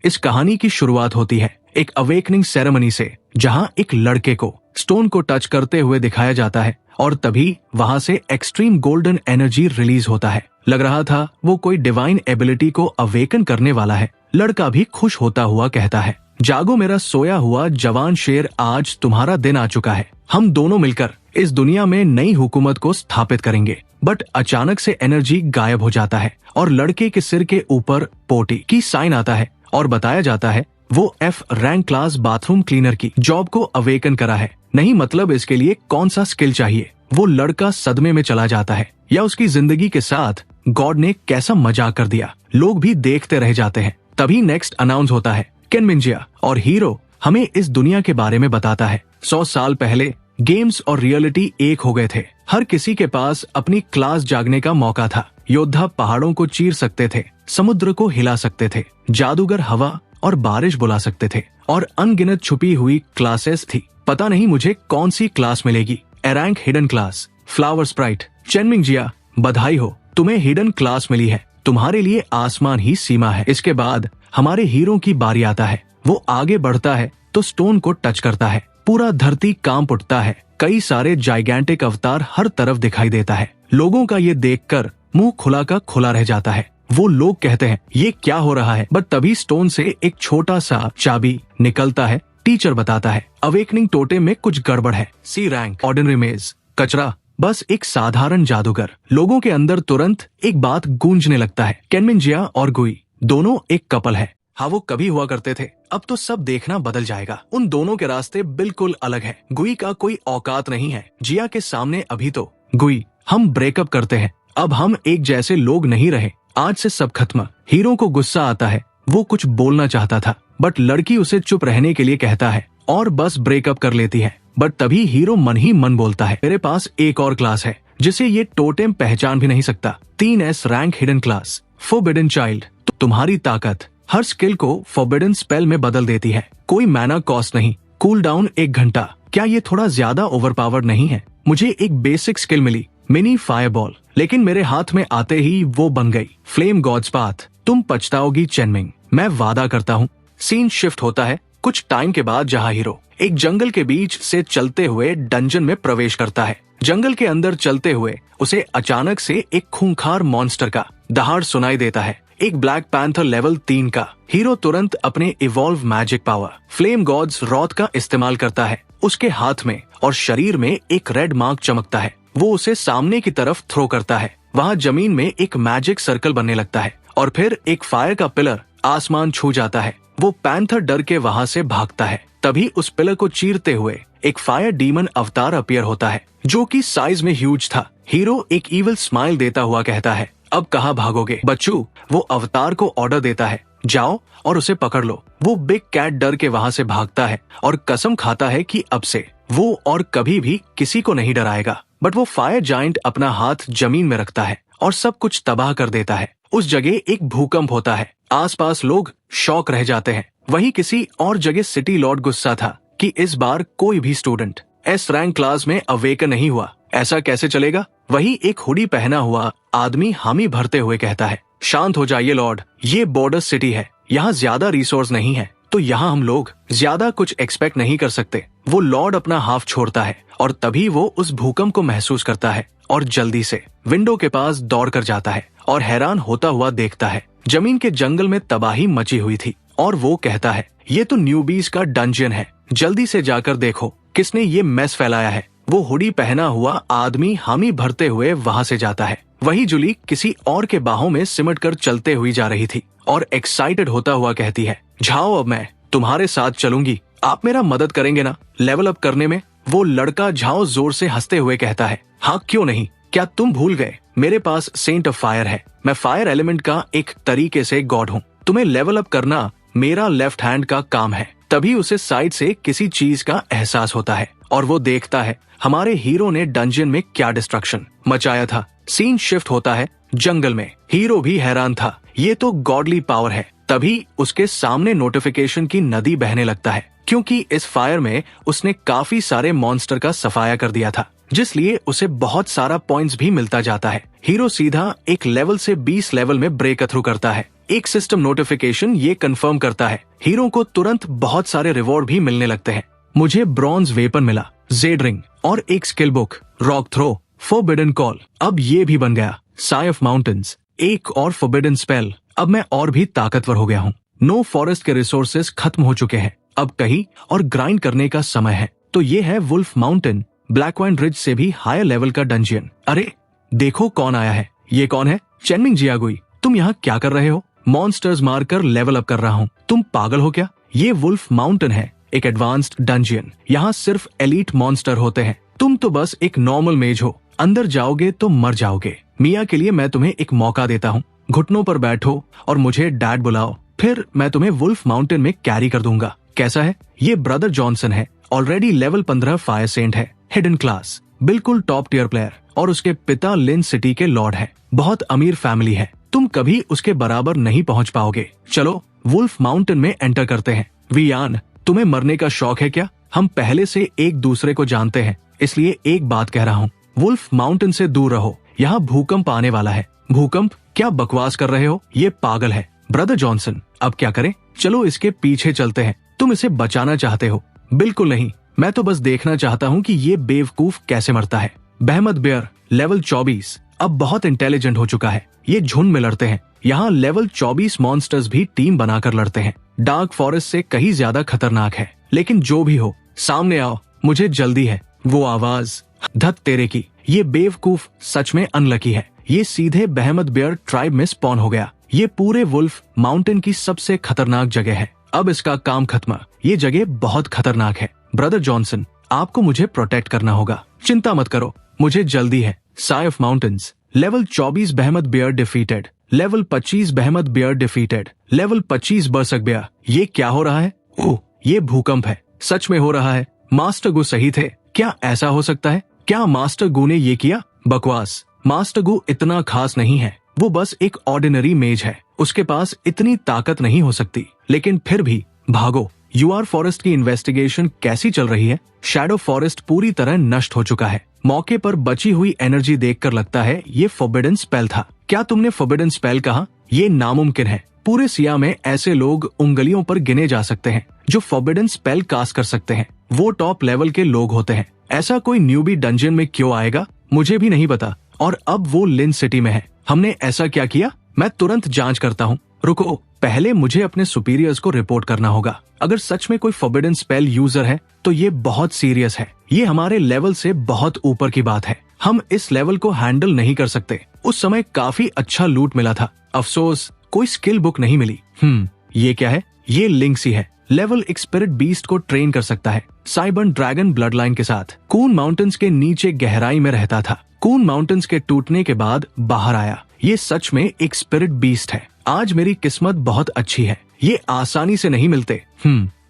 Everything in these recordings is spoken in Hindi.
इस कहानी की शुरुआत होती है एक अवेकनिंग सेरेमनी से, जहां एक लड़के को स्टोन को टच करते हुए दिखाया जाता है और तभी वहां से एक्सट्रीम गोल्डन एनर्जी रिलीज होता है। लग रहा था वो कोई डिवाइन एबिलिटी को अवेकन करने वाला है। लड़का भी खुश होता हुआ कहता है, जागो मेरा सोया हुआ जवान शेर, आज तुम्हारा दिन आ चुका है। हम दोनों मिलकर इस दुनिया में नई हुकूमत को स्थापित करेंगे। बट अचानक से एनर्जी गायब हो जाता है और लड़के के सिर के ऊपर पोटी की साइन आता है और बताया जाता है वो F rank class bathroom cleaner की जॉब को अवेकन करा है। नहीं मतलब इसके लिए कौन सा स्किल चाहिए। वो लड़का सदमे में चला जाता है, या उसकी जिंदगी के साथ गॉड ने कैसा मजाक कर दिया। लोग भी देखते रह जाते हैं। तभी नेक्स्ट अनाउंस होता है। केन मिंजिया और हीरो हमें इस दुनिया के बारे में बताता है। 100 साल पहले गेम्स और रियलिटी एक हो गए थे। हर किसी के पास अपनी क्लास जागने का मौका था। योद्धा पहाड़ों को चीर सकते थे, समुद्र को हिला सकते थे, जादूगर हवा और बारिश बुला सकते थे, और अनगिनत छुपी हुई क्लासेस थी। पता नहीं मुझे कौन सी क्लास मिलेगी। Rank hidden class, flower sprite. Chen Minjia, बधाई हो, तुम्हें हिडन क्लास मिली है। तुम्हारे लिए आसमान ही सीमा है। इसके बाद हमारे हीरो की बारी आता है। वो आगे बढ़ता है तो स्टोन को टच करता है। पूरा धरती कांप उठता है। कई सारे जाइगेंटिक अवतार हर तरफ दिखाई देता है। लोगों का ये देखकर मुंह खुला का खुला रह जाता है। वो लोग कहते हैं ये क्या हो रहा है। बट तभी स्टोन से एक छोटा सा चाबी निकलता है। टीचर बताता है अवेकनिंग टोटेम में कुछ गड़बड़ है। सी रैंक, ऑर्डिनरी मेज, कचरा, बस एक साधारण जादूगर। लोगों के अंदर तुरंत एक बात गूंजने लगता है, केन मिंजिया और गुई दोनों एक कपल है। हाँ, वो कभी हुआ करते थे, अब तो सब देखना बदल जाएगा। उन दोनों के रास्ते बिल्कुल अलग हैं। गुई का कोई औकात नहीं है जिया के सामने अभी तो। गुई, हम ब्रेकअप करते हैं। अब हम एक जैसे लोग नहीं रहे। आज से सब खत्म। हीरो को गुस्सा आता है। वो कुछ बोलना चाहता था बट लड़की उसे चुप रहने के लिए कहता है और बस ब्रेकअप कर लेती है। बट तभी हीरो मन ही मन बोलता है, मेरे पास एक और क्लास है जिसे ये टोटेम पहचान भी नहीं सकता। 3S rank hidden class, forbidden child. तुम्हारी ताकत हर स्किल को फॉरबिडन स्पेल में बदल देती है। कोई मैना कॉस्ट नहीं, कूल डाउन 1 घंटा। क्या ये थोड़ा ज्यादा ओवरपावर्ड नहीं है? मुझे एक बेसिक स्किल मिली, मिनी फायरबॉल, लेकिन मेरे हाथ में आते ही वो बन गई फ्लेम गॉड्स पाथ। तुम पछताओगी चेनमिंग, मैं वादा करता हूँ। सीन शिफ्ट होता है कुछ टाइम के बाद, जहाँ हीरो एक जंगल के बीच से चलते हुए डंजन में प्रवेश करता है। जंगल के अंदर चलते हुए उसे अचानक से एक खूंखार मॉन्स्टर का दहाड़ सुनाई देता है, एक ब्लैक पैंथर लेवल 3 का। हीरो तुरंत अपने evolve magic power flame god's wrath का इस्तेमाल करता है। उसके हाथ में और शरीर में एक रेड मार्क चमकता है। वो उसे सामने की तरफ थ्रो करता है। वहाँ जमीन में एक मैजिक सर्कल बनने लगता है और फिर एक फायर का पिलर आसमान छू जाता है। वो पैंथर डर के वहाँ से भागता है। तभी उस पिलर को चीरते हुए एक फायर डीमन अवतार अपीयर होता है, जो कि साइज में ह्यूज था। हीरो एक इविल स्माइल देता हुआ कहता है, अब कहाँ भागोगे बच्चू। वो अवतार को ऑर्डर देता है, जाओ और उसे पकड़ लो। वो बिग कैट डर के वहाँ से भागता है और कसम खाता है कि अब से वो और कभी भी किसी को नहीं डराएगा। बट वो फायर जायंट अपना हाथ जमीन में रखता है और सब कुछ तबाह कर देता है। उस जगह एक भूकंप होता है। आसपास लोग शॉक रह जाते हैं। वहीं किसी और जगह सिटी लॉर्ड गुस्सा था कि इस बार कोई भी स्टूडेंट S रैंक क्लास में अवेकन नहीं हुआ। ऐसा कैसे चलेगा? वही एक हुडी पहना हुआ आदमी हामी भरते हुए कहता है, शांत हो जाइए लॉर्ड, ये बॉर्डर सिटी है, यहाँ ज्यादा रिसोर्स नहीं है, तो यहाँ हम लोग ज्यादा कुछ एक्सपेक्ट नहीं कर सकते। वो लॉर्ड अपना हाफ छोड़ता है और तभी वो उस भूकंप को महसूस करता है और जल्दी से विंडो के पास दौड़ कर जाता है और हैरान होता हुआ देखता है जमीन के जंगल में तबाही मची हुई थी। और वो कहता है, ये तो न्यूबीज का डंजन है, जल्दी से जाकर देखो किसने ये मेस फैलाया है। वो हुडी पहना हुआ आदमी हामी भरते हुए वहाँ से जाता है। वही जूली किसी और के बाहों में सिमट कर चलते हुई जा रही थी और एक्साइटेड होता हुआ कहती है, जाओ अब मैं तुम्हारे साथ चलूंगी, आप मेरा मदद करेंगे ना लेवल अप करने में। वो लड़का झाओ जोर से हंसते हुए कहता है, हाँ क्यों नहीं, क्या तुम भूल गए मेरे पास सेंट ऑफ फायर है। मैं फायर एलिमेंट का एक तरीके से गॉड हूँ। तुम्हें लेवल अप करना मेरा लेफ्ट हैंड का काम है। तभी उसे साइड से किसी चीज का एहसास होता है और वो देखता है हमारे हीरो ने डंजन में क्या डिस्ट्रक्शन मचाया था। सीन शिफ्ट होता है जंगल में। हीरो भी हैरान था, ये तो गॉडली पावर है। तभी उसके सामने नोटिफिकेशन की नदी बहने लगता है, क्योंकि इस फायर में उसने काफी सारे मॉन्स्टर का सफाया कर दिया था, जिसलिए उसे बहुत सारा पॉइंट्स भी मिलता जाता है। हीरो सीधा एक लेवल से 20 लेवल में ब्रेक थ्रू करता है एक सिस्टम नोटिफिकेशन ये कंफर्म करता है। हीरो को तुरंत बहुत सारे रिवॉर्ड भी मिलने लगते हैं। मुझे ब्रॉन्ज वेपन मिला, जेड रिंग और एक skill book, rock throw, forbidden call. अब ये भी बन गया साई ऑफ माउंटेन्स, एक और फोरबिडन स्पेल। अब मैं और भी ताकतवर हो गया हूँ। नो फॉरेस्ट के रिसोर्सेज खत्म हो चुके हैं। अब कहीं और ग्राइंड करने का समय है। तो ये है वुल्फ माउंटेन, ब्लैकवाइन रिज से भी हायर लेवल का डंजियन। अरे देखो कौन आया है। ये कौन है? चेनमिंग जियागुई, तुम यहाँ क्या कर रहे हो? मॉन्स्टर्स मारकर लेवल अप कर रहा हूँ। तुम पागल हो क्या? ये वुल्फ माउंटेन है, एक एडवांस्ड डंजियन। यहाँ सिर्फ एलीट मॉन्स्टर होते हैं। तुम तो बस एक नॉर्मल मेज हो। अंदर जाओगे तो मर जाओगे। मिया के लिए मैं तुम्हें एक मौका देता हूँ। घुटनों पर बैठो और मुझे डैड बुलाओ, फिर मैं तुम्हें वुल्फ माउंटेन में कैरी कर दूंगा। कैसा है? ये ब्रदर जॉनसन है, ऑलरेडी लेवल 15 फायर सेंट है, हिडन क्लास, बिल्कुल टॉप टियर प्लेयर। और उसके पिता लिन सिटी के लॉर्ड है। बहुत अमीर फैमिली है। तुम कभी उसके बराबर नहीं पहुंच पाओगे। चलो वुल्फ माउंटेन में एंटर करते हैं। वियान, तुम्हें मरने का शौक है क्या? हम पहले से एक दूसरे को जानते हैं, इसलिए एक बात कह रहा हूँ, वुल्फ माउंटेन से दूर रहो। यहाँ भूकंप आने वाला है। भूकंप? क्या बकवास कर रहे हो? ये पागल है। ब्रदर जॉनसन, अब क्या करें? चलो इसके पीछे चलते हैं। तुम इसे बचाना चाहते हो? बिल्कुल नहीं, मैं तो बस देखना चाहता हूँ कि ये बेवकूफ कैसे मरता है। बहमत बेयर, लेवल 24, अब बहुत इंटेलिजेंट हो चुका है। ये झुंड में लड़ते हैं। यहाँ लेवल 24 मॉन्स्टर्स भी टीम बनाकर लड़ते हैं। डार्क फॉरेस्ट से कहीं ज्यादा खतरनाक है। लेकिन जो भी हो, सामने आओ, मुझे जल्दी है। वो आवाज, धत तेरे की। ये बेवकूफ सच में अनलकी है। ये सीधे बहमत बेयर ट्राइब में स्पॉन हो गया। ये पूरे वुल्फ माउंटेन की सबसे खतरनाक जगह है। अब इसका काम खत्म। ये जगह बहुत खतरनाक है। ब्रदर जॉनसन, आपको मुझे प्रोटेक्ट करना होगा। चिंता मत करो, मुझे जल्दी है। साई ऑफ माउंटेन्स, लेवल 24 बहमत बेयर डिफीटेड, लेवल 25 बहमत बेयर डिफीटेड, लेवल 25 बरसक बेयर। ये क्या हो रहा है? ओह, ये भूकंप है। सच में हो रहा है। मास्टर गु सही थे। क्या ऐसा हो सकता है? क्या मास्टर गु ने ये किया? बकवास। मास्टर गु इतना खास नहीं है। वो बस एक ऑर्डिनरी मेज है। उसके पास इतनी ताकत नहीं हो सकती। लेकिन फिर भी भागो। यूआर फॉरेस्ट की इन्वेस्टिगेशन कैसी चल रही है? शैडो फॉरेस्ट पूरी तरह नष्ट हो चुका है। मौके पर बची हुई एनर्जी देखकर लगता है ये फोरबिडन स्पेल था। क्या तुमने फोरबिडन स्पेल कहा? ये नामुमकिन है। पूरे सिया में ऐसे लोग उंगलियों पर गिने जा सकते हैं जो फोरबिडन स्पेल कास्ट कर सकते हैं। वो टॉप लेवल के लोग होते हैं। ऐसा कोई न्यूबी डंजन में क्यों आएगा? मुझे भी नहीं पता। और अब वो लिन सिटी में है। हमने ऐसा क्या किया? मैं तुरंत जांच करता हूँ। रुको, पहले मुझे अपने सुपीरियर्स को रिपोर्ट करना होगा। अगर सच में कोई फोरबिडन स्पेल यूजर है तो ये बहुत सीरियस है। ये हमारे लेवल से बहुत ऊपर की बात है। हम इस लेवल को हैंडल नहीं कर सकते। उस समय काफी अच्छा लूट मिला था। अफसोस कोई स्किल बुक नहीं मिली। ये क्या है? ये लिंक्सी है। लेवल एक स्पिरिट बीस्ट को ट्रेन कर सकता है। साइबर्न ड्रैगन ब्लड लाइन के साथ। कून माउंटेन्स के नीचे गहराई में रहता था। कून माउंटेन्स के टूटने के बाद बाहर आया। ये सच में एक स्पिरिट बीस्ट है। आज मेरी किस्मत बहुत अच्छी है। ये आसानी से नहीं मिलते।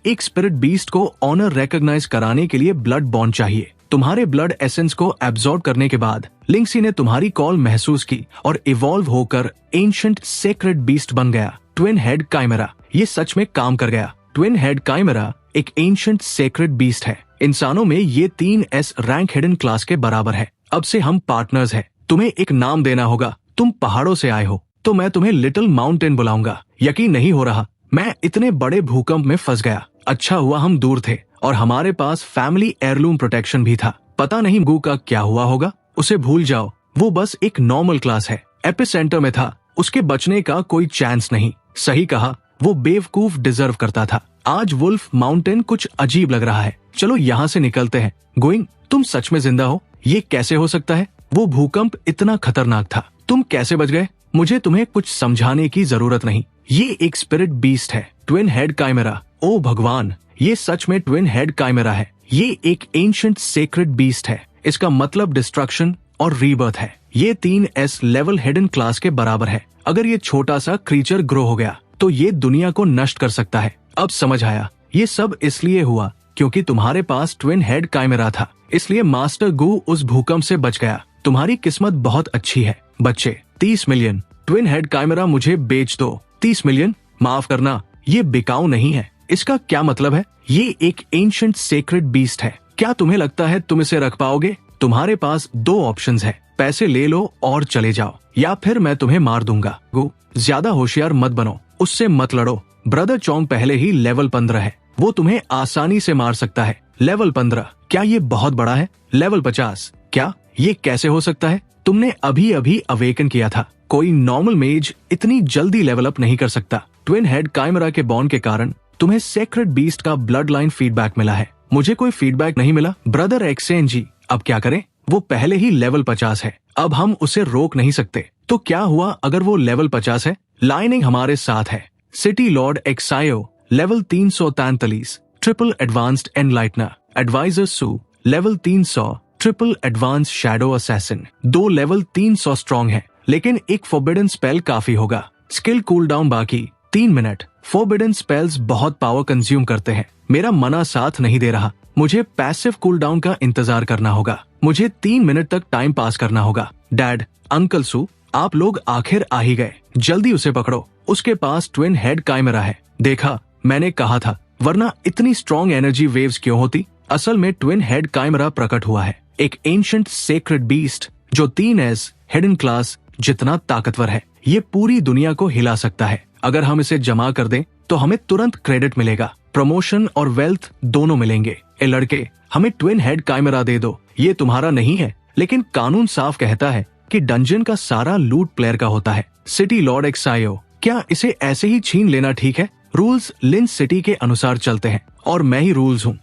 एक स्पिरिट बीस्ट को ऑनर रिकॉग्नाइज कराने के लिए ब्लड बॉन्ड चाहिए। तुम्हारे ब्लड एसेंस को एब्जॉर्ब करने के बाद लिंक्सी ने तुम्हारी कॉल महसूस की और इवॉल्व होकर एंशिएंट सेक्रेड बीस्ट बन गया, ट्विन हेड काइमेरा। ये सच में काम कर गया। ट्विन हेड काइमेरा एक एंशिएंट सेक्रेड बीस्ट है। इंसानों में ये 3S रैंक हिडन क्लास के बराबर है। अब से हम पार्टनर्स हैं। तुम्हें एक नाम देना होगा। तुम पहाड़ों से आए हो तो मैं तुम्हें लिटिल माउंटेन बुलाऊंगा। यकीन नहीं हो रहा, मैं इतने बड़े भूकंप में फंस गया। अच्छा हुआ हम दूर थे और हमारे पास फैमिली एयरलूम प्रोटेक्शन भी था। पता नहीं गू का क्या हुआ होगा। उसे भूल जाओ, वो बस एक नॉर्मल क्लास है। एपिसेंटर में था, उसके बचने का कोई चांस नहीं। सही कहा, वो बेवकूफ डिजर्व करता था। आज वुल्फ माउंटेन कुछ अजीब लग रहा है। चलो यहाँ से निकलते हैं। गोइंग, तुम सच में जिंदा हो? ये कैसे हो सकता है? वो भूकंप इतना खतरनाक था। तुम कैसे बच गए? मुझे तुम्हें कुछ समझाने की जरूरत नहीं। ये एक स्पिरिट बीस्ट है, ट्विन हेड काइमेरा। ओ भगवान, ये सच में ट्विन हेड काइमेरा है। ये एक एंशिएंट सेक्रेड बीस्ट है। इसका मतलब डिस्ट्रक्शन और रीबर्थ है। ये 3S लेवल हिडन क्लास के बराबर है। अगर ये छोटा सा क्रीचर ग्रो हो गया तो ये दुनिया को नष्ट कर सकता है। अब समझ आया, ये सब इसलिए हुआ क्योंकि तुम्हारे पास ट्विन हेड काइमेरा था। इसलिए मास्टर गू उस भूकंप से बच गया। तुम्हारी किस्मत बहुत अच्छी है बच्चे। 30 मिलियन ट्विन हेड काइमेरा मुझे बेच दो। 30 मिलियन? माफ करना, ये बिकाऊ नहीं है। इसका क्या मतलब है? ये एक एंशिएंट सेक्रेड बीस्ट है। क्या तुम्हें लगता है तुम इसे रख पाओगे? तुम्हारे पास 2 ऑप्शंस है। पैसे ले लो और चले जाओ, या फिर मैं तुम्हें मार दूंगा। गो, ज्यादा होशियार मत बनो, उससे मत लड़ो। ब्रदर चोंग पहले ही लेवल 15 है, वो तुम्हें आसानी से मार सकता है। लेवल 15, क्या ये बहुत बड़ा है? लेवल 50, क्या ये कैसे हो सकता है? तुमने अभी अभी अवेकन किया था, कोई नॉर्मल मेज इतनी जल्दी लेवल अप नहीं कर सकता। ट्विन हेड काइमरा के बॉन्ड के कारण तुम्हें सेक्रेड बीस्ट का ब्लड लाइन फीडबैक मिला है, मुझे कोई फीडबैक नहीं मिला। ब्रदर एक्सेन जी, अब क्या करें? वो पहले ही लेवल 50 है, अब हम उसे रोक नहीं सकते। तो क्या हुआ अगर वो लेवल 50 है? लाइनिंग हमारे साथ है। सिटी लॉर्ड एक्सायो level 343, triple advanced enlightener. Adviser Su level 300, triple advance shadow assassin. 2 level 300 strong है, लेकिन एक फॉरबिडन स्पेल काफी होगा। स्किल कूल डाउन बाकी 3 मिनट। फॉरबिडन स्पेल्स बहुत पावर कंज्यूम करते हैं, मेरा मना साथ नहीं दे रहा। मुझे पैसिव कूल डाउन का इंतजार करना होगा, मुझे 3 मिनट तक टाइम पास करना होगा। डैड, अंकल सू, आप लोग आखिर आ ही गए, जल्दी उसे पकड़ो, उसके पास ट्विन हेड काइमरा है। देखा, मैंने कहा था, वरना इतनी स्ट्रॉन्ग एनर्जी वेव्स क्यों होती? असल में ट्विन हेड काइमरा प्रकट हुआ है, एक एंशिएंट सेक्रेड बीस्ट जो 3S हिडन क्लास जितना ताकतवर है। ये पूरी दुनिया को हिला सकता है। अगर हम इसे जमा कर दें तो हमें तुरंत क्रेडिट मिलेगा, प्रमोशन और वेल्थ दोनों मिलेंगे। ए लड़के, हमें ट्विन हेड काइमरा दे दो। ये तुम्हारा नहीं है, लेकिन कानून साफ कहता है कि डंजन का सारा लूट प्लेयर का होता है। सिटी लॉर्ड एक्सायो, क्या इसे ऐसे ही छीन लेना ठीक है? रूल्स लिंच सिटी के अनुसार चलते हैं और मैं ही रूल्स हूँ।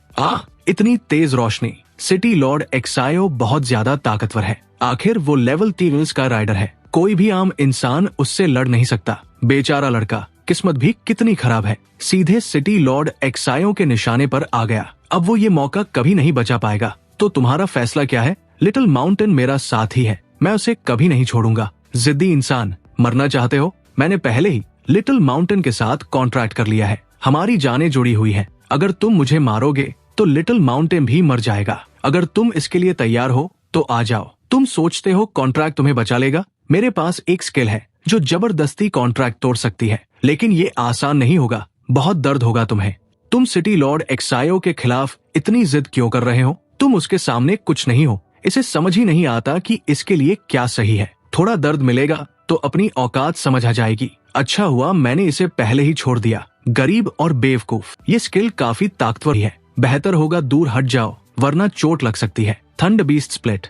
इतनी तेज रोशनी। सिटी लॉर्ड एक्सायो बहुत ज्यादा ताकतवर है, आखिर वो लेवल 3 का राइडर है, कोई भी आम इंसान उससे लड़ नहीं सकता। बेचारा लड़का, किस्मत भी कितनी खराब है, सीधे सिटी लॉर्ड एक्सायो के निशाने पर आ गया। अब वो ये मौका कभी नहीं बचा पाएगा। तो तुम्हारा फैसला क्या है? लिटिल माउंटेन मेरा साथी है, मैं उसे कभी नहीं छोड़ूंगा। जिद्दी इंसान, मरना चाहते हो? मैंने पहले ही लिटिल माउंटेन के साथ कॉन्ट्रैक्ट कर लिया है, हमारी जानें जुड़ी हुई है। अगर तुम मुझे मारोगे तो लिटिल माउंटेन भी मर जाएगा। अगर तुम इसके लिए तैयार हो तो आ जाओ। तुम सोचते हो कॉन्ट्रैक्ट तुम्हें बचा लेगा? मेरे पास एक स्किल है जो जबरदस्ती कॉन्ट्रैक्ट तोड़ सकती है, लेकिन ये आसान नहीं होगा, बहुत दर्द होगा तुम्हें। तुम सिटी लॉर्ड एक्सायो के खिलाफ इतनी जिद क्यों कर रहे हो? तुम उसके सामने कुछ नहीं हो, इसे समझ ही नहीं आता कि इसके लिए क्या सही है। थोड़ा दर्द मिलेगा तो अपनी औकात समझ आ जाएगी। अच्छा हुआ मैंने इसे पहले ही छोड़ दिया, गरीब और बेवकूफ। ये स्किल काफी ताकतवर है, बेहतर होगा दूर हट जाओ, वरना चोट लग सकती है। थंड बीस्ट स्प्लिट।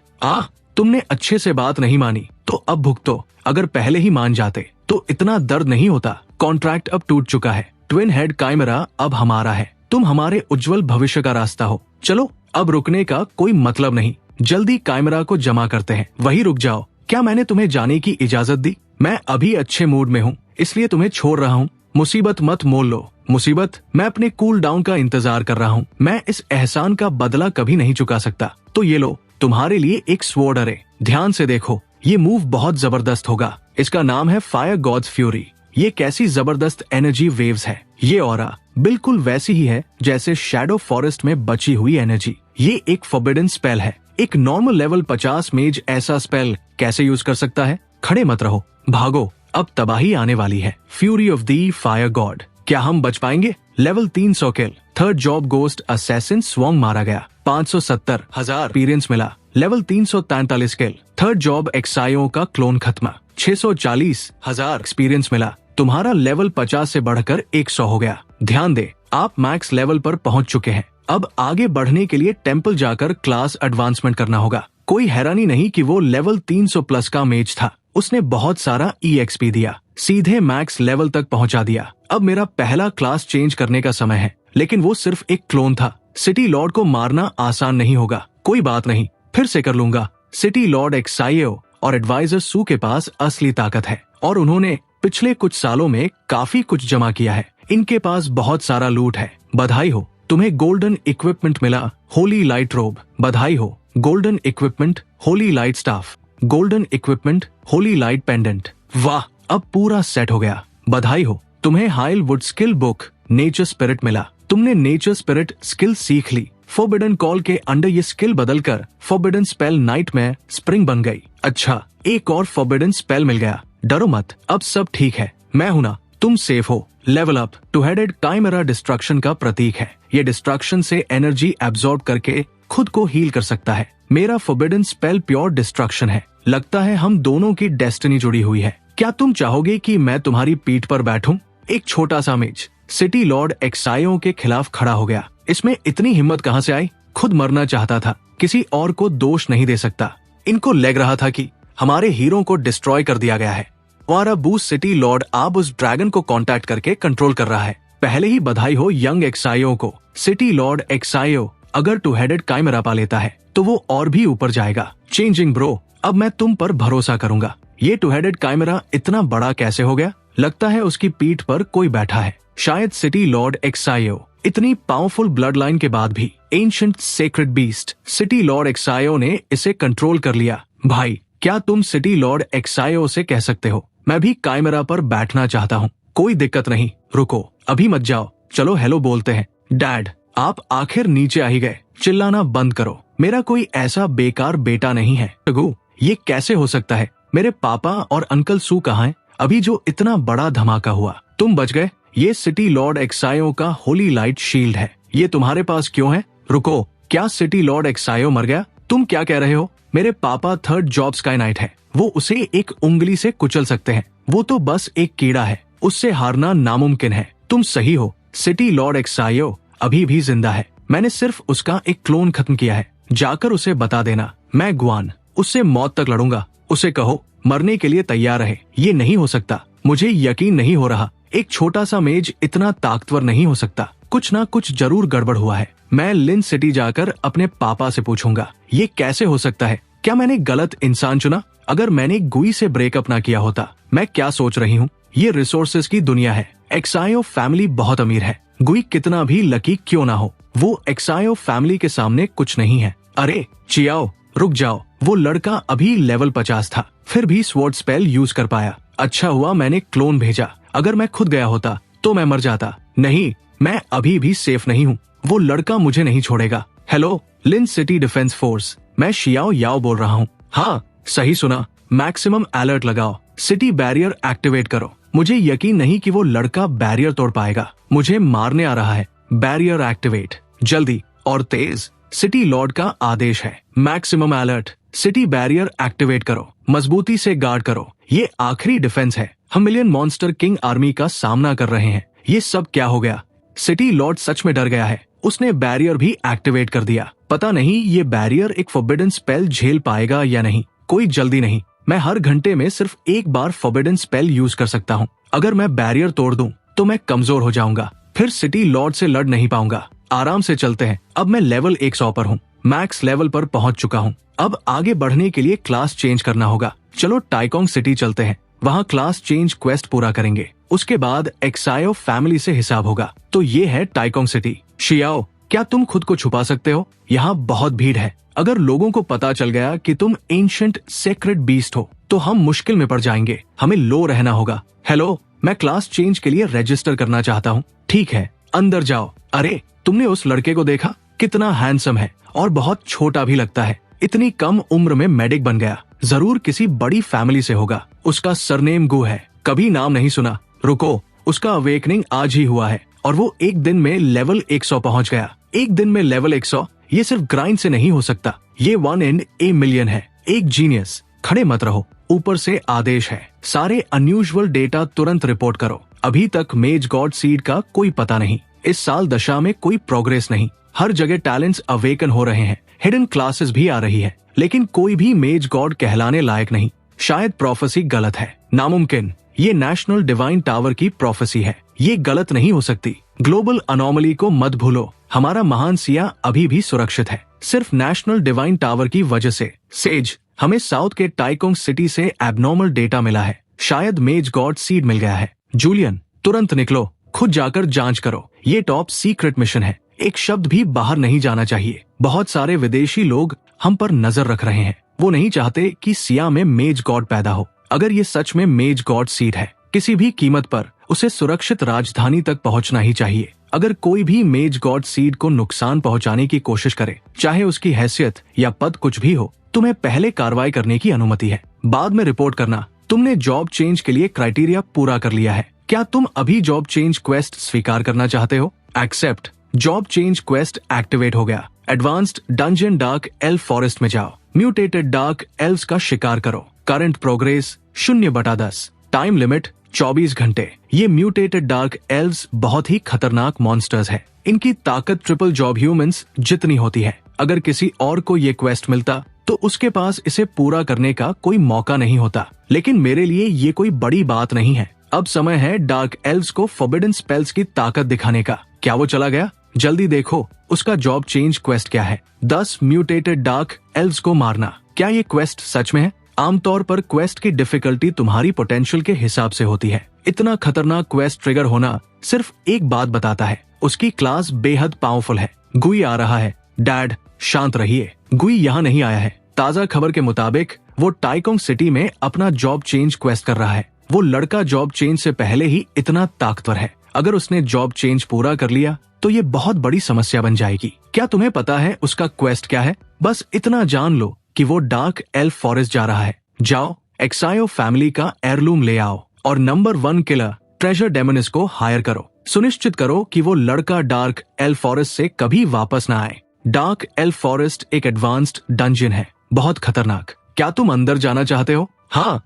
तुमने अच्छे से बात नहीं मानी तो अब भुगतो। अगर पहले ही मान जाते तो इतना दर्द नहीं होता। कॉन्ट्रैक्ट अब टूट चुका है, ट्विन हेड काइमरा अब हमारा है। तुम हमारे उज्जवल भविष्य का रास्ता हो। चलो, अब रुकने का कोई मतलब नहीं, जल्दी काइमरा को जमा करते हैं। वही रुक जाओ, क्या मैंने तुम्हें जाने की इजाजत दी? मैं अभी अच्छे मूड में हूँ, इसलिए तुम्हें छोड़ रहा हूँ। मुसीबत मत मोल लो। मुसीबत, मैं अपने कूल डाउन का इंतजार कर रहा हूँ, मैं इस एहसान का बदला कभी नहीं चुका सकता। तो ये लो, तुम्हारे लिए एक स्वॉर्ड अरे। ध्यान से देखो, ये मूव बहुत जबरदस्त होगा। इसका नाम है फायर गॉड्स फ्यूरी। ये कैसी जबरदस्त एनर्जी वेव्स है। ये ऑरा बिल्कुल वैसी ही है जैसे शैडो फॉरेस्ट में बची हुई एनर्जी। ये एक फॉरबिडन स्पेल है। एक नॉर्मल लेवल 50 मेज ऐसा स्पेल कैसे यूज कर सकता है? खड़े मत रहो, भागो, अब तबाही आने वाली है। Fury of the fire God. क्या हम बच पाएंगे? लेवल 300 किल। थर्ड जॉब गोस्ट असैसिन स्वॉन्ग मारा गया, 570,000 एक्सपीरियंस मिला। लेवल 343 किल। थर्ड जॉब एक्सायो का क्लोन खत्म, 640,000 एक्सपीरियंस मिला। तुम्हारा लेवल 50 से बढ़कर 100 हो गया। ध्यान दे, आप मैक्स लेवल पर पहुंच चुके हैं। अब आगे बढ़ने के लिए टेम्पल जाकर क्लास एडवांसमेंट करना होगा। कोई हैरानी नहीं कि वो लेवल 300 प्लस का मेज था, उसने बहुत सारा EXP दिया, सीधे मैक्स लेवल तक पहुंचा दिया। अब मेरा पहला क्लास चेंज करने का समय है, लेकिन वो सिर्फ एक क्लोन था। सिटी लॉर्ड को मारना आसान नहीं होगा। कोई बात नहीं, फिर से कर लूंगा। सिटी लॉर्ड एक्सायो और एडवाइजर सू के पास असली ताकत है और उन्होंने पिछले कुछ सालों में काफी कुछ जमा किया है। इनके पास बहुत सारा लूट है। बधाई हो, तुम्हें गोल्डन इक्विपमेंट मिला, होली लाइट रोब। बधाई हो, golden equipment, Holi light staff, golden equipment, Holi light pendant. वाह, अब पूरा सेट हो गया। बधाई हो, तुम्हें हाइल wood skill book nature spirit मिला। तुमने नेचर स्पिरिट स्किल सीख ली। फॉरबिडन कॉल के अंडर ये स्किल बदलकर फॉरबिडन स्पेल नाइट में स्प्रिंग बन गई। अच्छा, एक और फॉरबिडन स्पेल मिल गया। डरो मत, अब सब ठीक है, मैं हूं ना, तुम सेफ हो। Level up. Two headed chimera destruction का प्रतीक है। ये डिस्ट्रक्शन से एनर्जी एब्जॉर्ब करके खुद को हील कर सकता है। मेरा फॉरबिडन स्पेल प्योर डिस्ट्रक्शन है। लगता है हम दोनों की डेस्टिनी जुड़ी हुई है। क्या तुम चाहोगे कि मैं तुम्हारी पीठ पर बैठूं? एक छोटा सा मेज सिटी लॉर्ड एक्सायो के खिलाफ खड़ा हो गया। इसमें इतनी हिम्मत कहां से आई? खुद मरना चाहता था, किसी और को दोष नहीं दे सकता। इनको लग रहा था कि हमारे हीरो को डिस्ट्रॉय कर दिया गया है और अब बूस्ट सिटी लॉर्ड अब उस ड्रैगन को कांटेक्ट करके कंट्रोल कर रहा है। पहले ही बधाई हो यंग एक्सायो को। सिटी लॉर्ड एक्सायो अगर टू हेडेड काइमेरा पा लेता है तो वो और भी ऊपर जाएगा। चेंजिंग ब्रो, अब मैं तुम पर भरोसा करूंगा। ये टू हेडेड काइमेरा इतना बड़ा कैसे हो गया? लगता है उसकी पीठ पर कोई बैठा है, शायद सिटी लॉर्ड एक्सायो। इतनी पावरफुल ब्लड लाइन के बाद भी ancient sacred beast city lord एक्सायो ने इसे कंट्रोल कर लिया। भाई, क्या तुम सिटी लॉर्ड एक्सायो से कह सकते हो मैं भी काइमेरा पर बैठना चाहता हूँ? कोई दिक्कत नहीं, रुको, अभी मत जाओ, चलो हेलो बोलते हैं। डैड, आप आखिर नीचे आ ही गए, चिल्लाना बंद करो। मेरा कोई ऐसा बेकार बेटा नहीं है। रघु, ये कैसे हो सकता है? मेरे पापा और अंकल सू कहाँ हैं? अभी जो इतना बड़ा धमाका हुआ, तुम बच गए। ये सिटी लॉर्ड एक्सायो का होली लाइट शील्ड है, ये तुम्हारे पास क्यों है? रुको, क्या सिटी लॉर्ड एक्सायो मर गया? तुम क्या कह रहे हो? मेरे पापा थर्ड जॉब स्काई नाइट है, वो उसे एक उंगली से कुचल सकते हैं। वो तो बस एक कीड़ा है, उससे हारना नामुमकिन है। तुम सही हो, सिटी लॉर्ड एक्सायो अभी भी जिंदा है। मैंने सिर्फ उसका एक क्लोन खत्म किया है। जाकर उसे बता देना मैं ग्वान उससे मौत तक लड़ूंगा। उसे कहो मरने के लिए तैयार रहे। ये नहीं हो सकता, मुझे यकीन नहीं हो रहा। एक छोटा सा मेज इतना ताकतवर नहीं हो सकता। कुछ ना कुछ जरूर गड़बड़ हुआ है। मैं लिन सिटी जाकर अपने पापा से पूछूंगा ये कैसे हो सकता है। क्या मैंने गलत इंसान चुना? अगर मैंने गुई से ब्रेकअप ना किया होता। मैं क्या सोच रही हूँ? ये रिसोर्सेज की दुनिया है। एक्सायो फैमिली बहुत अमीर है। गुई कितना भी लकी क्यों ना हो, वो एक्सायो फैमिली के सामने कुछ नहीं है। अरे चियाओ, रुक जाओ। वो लड़का अभी लेवल 50 था, फिर भी स्वॉर्ड स्पेल यूज कर पाया। अच्छा हुआ मैंने क्लोन भेजा, अगर मैं खुद गया होता तो मैं मर जाता। नहीं, मैं अभी भी सेफ नहीं हूँ। वो लड़का मुझे नहीं छोड़ेगा। हेलो लिन सिटी डिफेंस फोर्स, मैं शियाओ याओ बोल रहा हूँ। हाँ सही सुना, मैक्सिमम अलर्ट लगाओ, सिटी बैरियर एक्टिवेट करो। मुझे यकीन नहीं कि वो लड़का बैरियर तोड़ पाएगा, मुझे मारने आ रहा है। बैरियर एक्टिवेट, जल्दी और तेज। सिटी लॉर्ड का आदेश है। Maximum alert, city barrier activate करो, मजबूती से गार्ड करो। ये आखिरी डिफेंस है। हम मिलियन मॉन्स्टर किंग आर्मी का सामना कर रहे हैं। ये सब क्या हो गया? सिटी लॉर्ड सच में डर गया है। उसने बैरियर भी एक्टिवेट कर दिया। पता नहीं ये बैरियर एक फॉरबिडन स्पेल झेल पाएगा या नहीं। कोई जल्दी नहीं, मैं हर घंटे में सिर्फ एक बार फॉरबिडन स्पेल यूज कर सकता हूँ। अगर मैं बैरियर तोड़ दूं तो मैं कमजोर हो जाऊंगा, फिर सिटी लॉर्ड से लड़ नहीं पाऊंगा। आराम से चलते हैं। अब मैं लेवल 100 पर हूँ, मैक्स लेवल पर पहुंच चुका हूँ। अब आगे बढ़ने के लिए क्लास चेंज करना होगा। चलो टाइकोंग सिटी चलते हैं, वहाँ क्लास चेंज क्वेस्ट पूरा करेंगे। उसके बाद एक्सायो फैमिली से हिसाब होगा। तो ये है टाइकोंग सिटी। शियाओ, क्या तुम खुद को छुपा सकते हो? यहाँ बहुत भीड़ है। अगर लोगों को पता चल गया कि तुम एंशिएंट सेक्रेड बीस्ट हो तो हम मुश्किल में पड़ जाएंगे। हमें लो रहना होगा। हेलो, मैं क्लास चेंज के लिए रजिस्टर करना चाहता हूँ। ठीक है, अंदर जाओ। अरे तुमने उस लड़के को देखा? कितना हैंडसम है और बहुत छोटा भी लगता है। इतनी कम उम्र में मेडिक बन गया, जरूर किसी बड़ी फैमिली से होगा। उसका सरनेम गु है, कभी नाम नहीं सुना। रुको, उसका अवेकनिंग आज ही हुआ है और वो एक दिन में लेवल 100 पहुंच गया। एक दिन में लेवल 100? ये सिर्फ ग्राइंड से नहीं हो सकता, ये 1 in a million है। एक जीनियस। खड़े मत रहो, ऊपर से आदेश है, सारे अनयूजुअल डेटा तुरंत रिपोर्ट करो। अभी तक मेज गॉड सीड का कोई पता नहीं। इस साल दशा में कोई प्रोग्रेस नहीं। हर जगह टैलेंट्स अवेकन हो रहे हैं, हिडन क्लासेस भी आ रही है, लेकिन कोई भी मेज गॉड कहलाने लायक नहीं। शायद प्रोफेसी गलत है, नामुमकिन। ये नेशनल डिवाइन टावर की प्रोफेसी है, ये गलत नहीं हो सकती। ग्लोबल अनोमली को मत भूलो, हमारा महान सिया अभी भी सुरक्षित है, सिर्फ नेशनल डिवाइन टावर की वजह से। सेज, हमें साउथ के टाइकोंग सिटी से एबनॉर्मल डेटा मिला है, शायद मेज गॉड सीड मिल गया है। जूलियन, तुरंत निकलो, खुद जाकर जांच करो। ये टॉप सीक्रेट मिशन है, एक शब्द भी बाहर नहीं जाना चाहिए। बहुत सारे विदेशी लोग हम पर नजर रख रहे हैं। वो नहीं चाहते कि सिया में मेज गॉड पैदा हो। अगर ये सच में मेज गॉड सीड है, किसी भी कीमत पर उसे सुरक्षित राजधानी तक पहुंचना ही चाहिए। अगर कोई भी मेज गॉड सीड को नुकसान पहुंचाने की कोशिश करे, चाहे उसकी हैसियत या पद कुछ भी हो, तुम्हें पहले कार्रवाई करने की अनुमति है, बाद में रिपोर्ट करना। तुमने जॉब चेंज के लिए क्राइटेरिया पूरा कर लिया है। क्या तुम अभी जॉब चेंज क्वेस्ट स्वीकार करना चाहते हो? Accept. Job change quest activate हो गया। Advanced dungeon dark elf forest में जाओ, म्यूटेटेड डार्क एल्व्स का शिकार करो। करंट प्रोग्रेस 0/10, टाइम लिमिट 24 घंटे। ये म्यूटेटेड डार्क एल्व्स बहुत ही खतरनाक मॉन्स्टर्स है। इनकी ताकत ट्रिपल जॉब ह्यूमंस जितनी होती है। अगर किसी और को ये क्वेस्ट मिलता तो उसके पास इसे पूरा करने का कोई मौका नहीं होता, लेकिन मेरे लिए ये कोई बड़ी बात नहीं है। अब समय है डार्क एल्व्स को फॉरबिडन स्पेल्स की ताकत दिखाने का। क्या वो चला गया? जल्दी देखो उसका जॉब चेंज क्वेस्ट क्या है। 10 म्यूटेटेड डार्क एल्व्स को मारना। क्या ये क्वेस्ट सच में है? आमतौर पर क्वेस्ट की डिफिकल्टी तुम्हारी पोटेंशियल के हिसाब से होती है। इतना खतरनाक क्वेस्ट ट्रिगर होना सिर्फ एक बात बताता है, उसकी क्लास बेहद पावरफुल है। गुई आ रहा है। डैड शांत रहिए, गुई यहाँ नहीं आया है। ताजा खबर के मुताबिक वो टाइकोंग सिटी में अपना जॉब चेंज क्वेस्ट कर रहा है। वो लड़का जॉब चेंज से पहले ही इतना ताकतवर है। अगर उसने जॉब चेंज पूरा कर लिया तो ये बहुत बड़ी समस्या बन जाएगी। क्या तुम्हें पता है उसका क्वेस्ट क्या है? बस इतना जान लो कि वो डार्क एल्फ फॉरेस्ट जा रहा है। जाओ एक्सायो फैमिली का एयरलूम ले आओ और नंबर 1 किलर ट्रेजर डेमोनिस को हायर करो। सुनिश्चित करो कि वो लड़का डार्क एल्फ फॉरेस्ट से कभी वापस ना आए। डार्क एल्फ फॉरेस्ट एक एडवांस्ड डंजन है, बहुत खतरनाक। क्या तुम अंदर जाना चाहते हो? हाँ।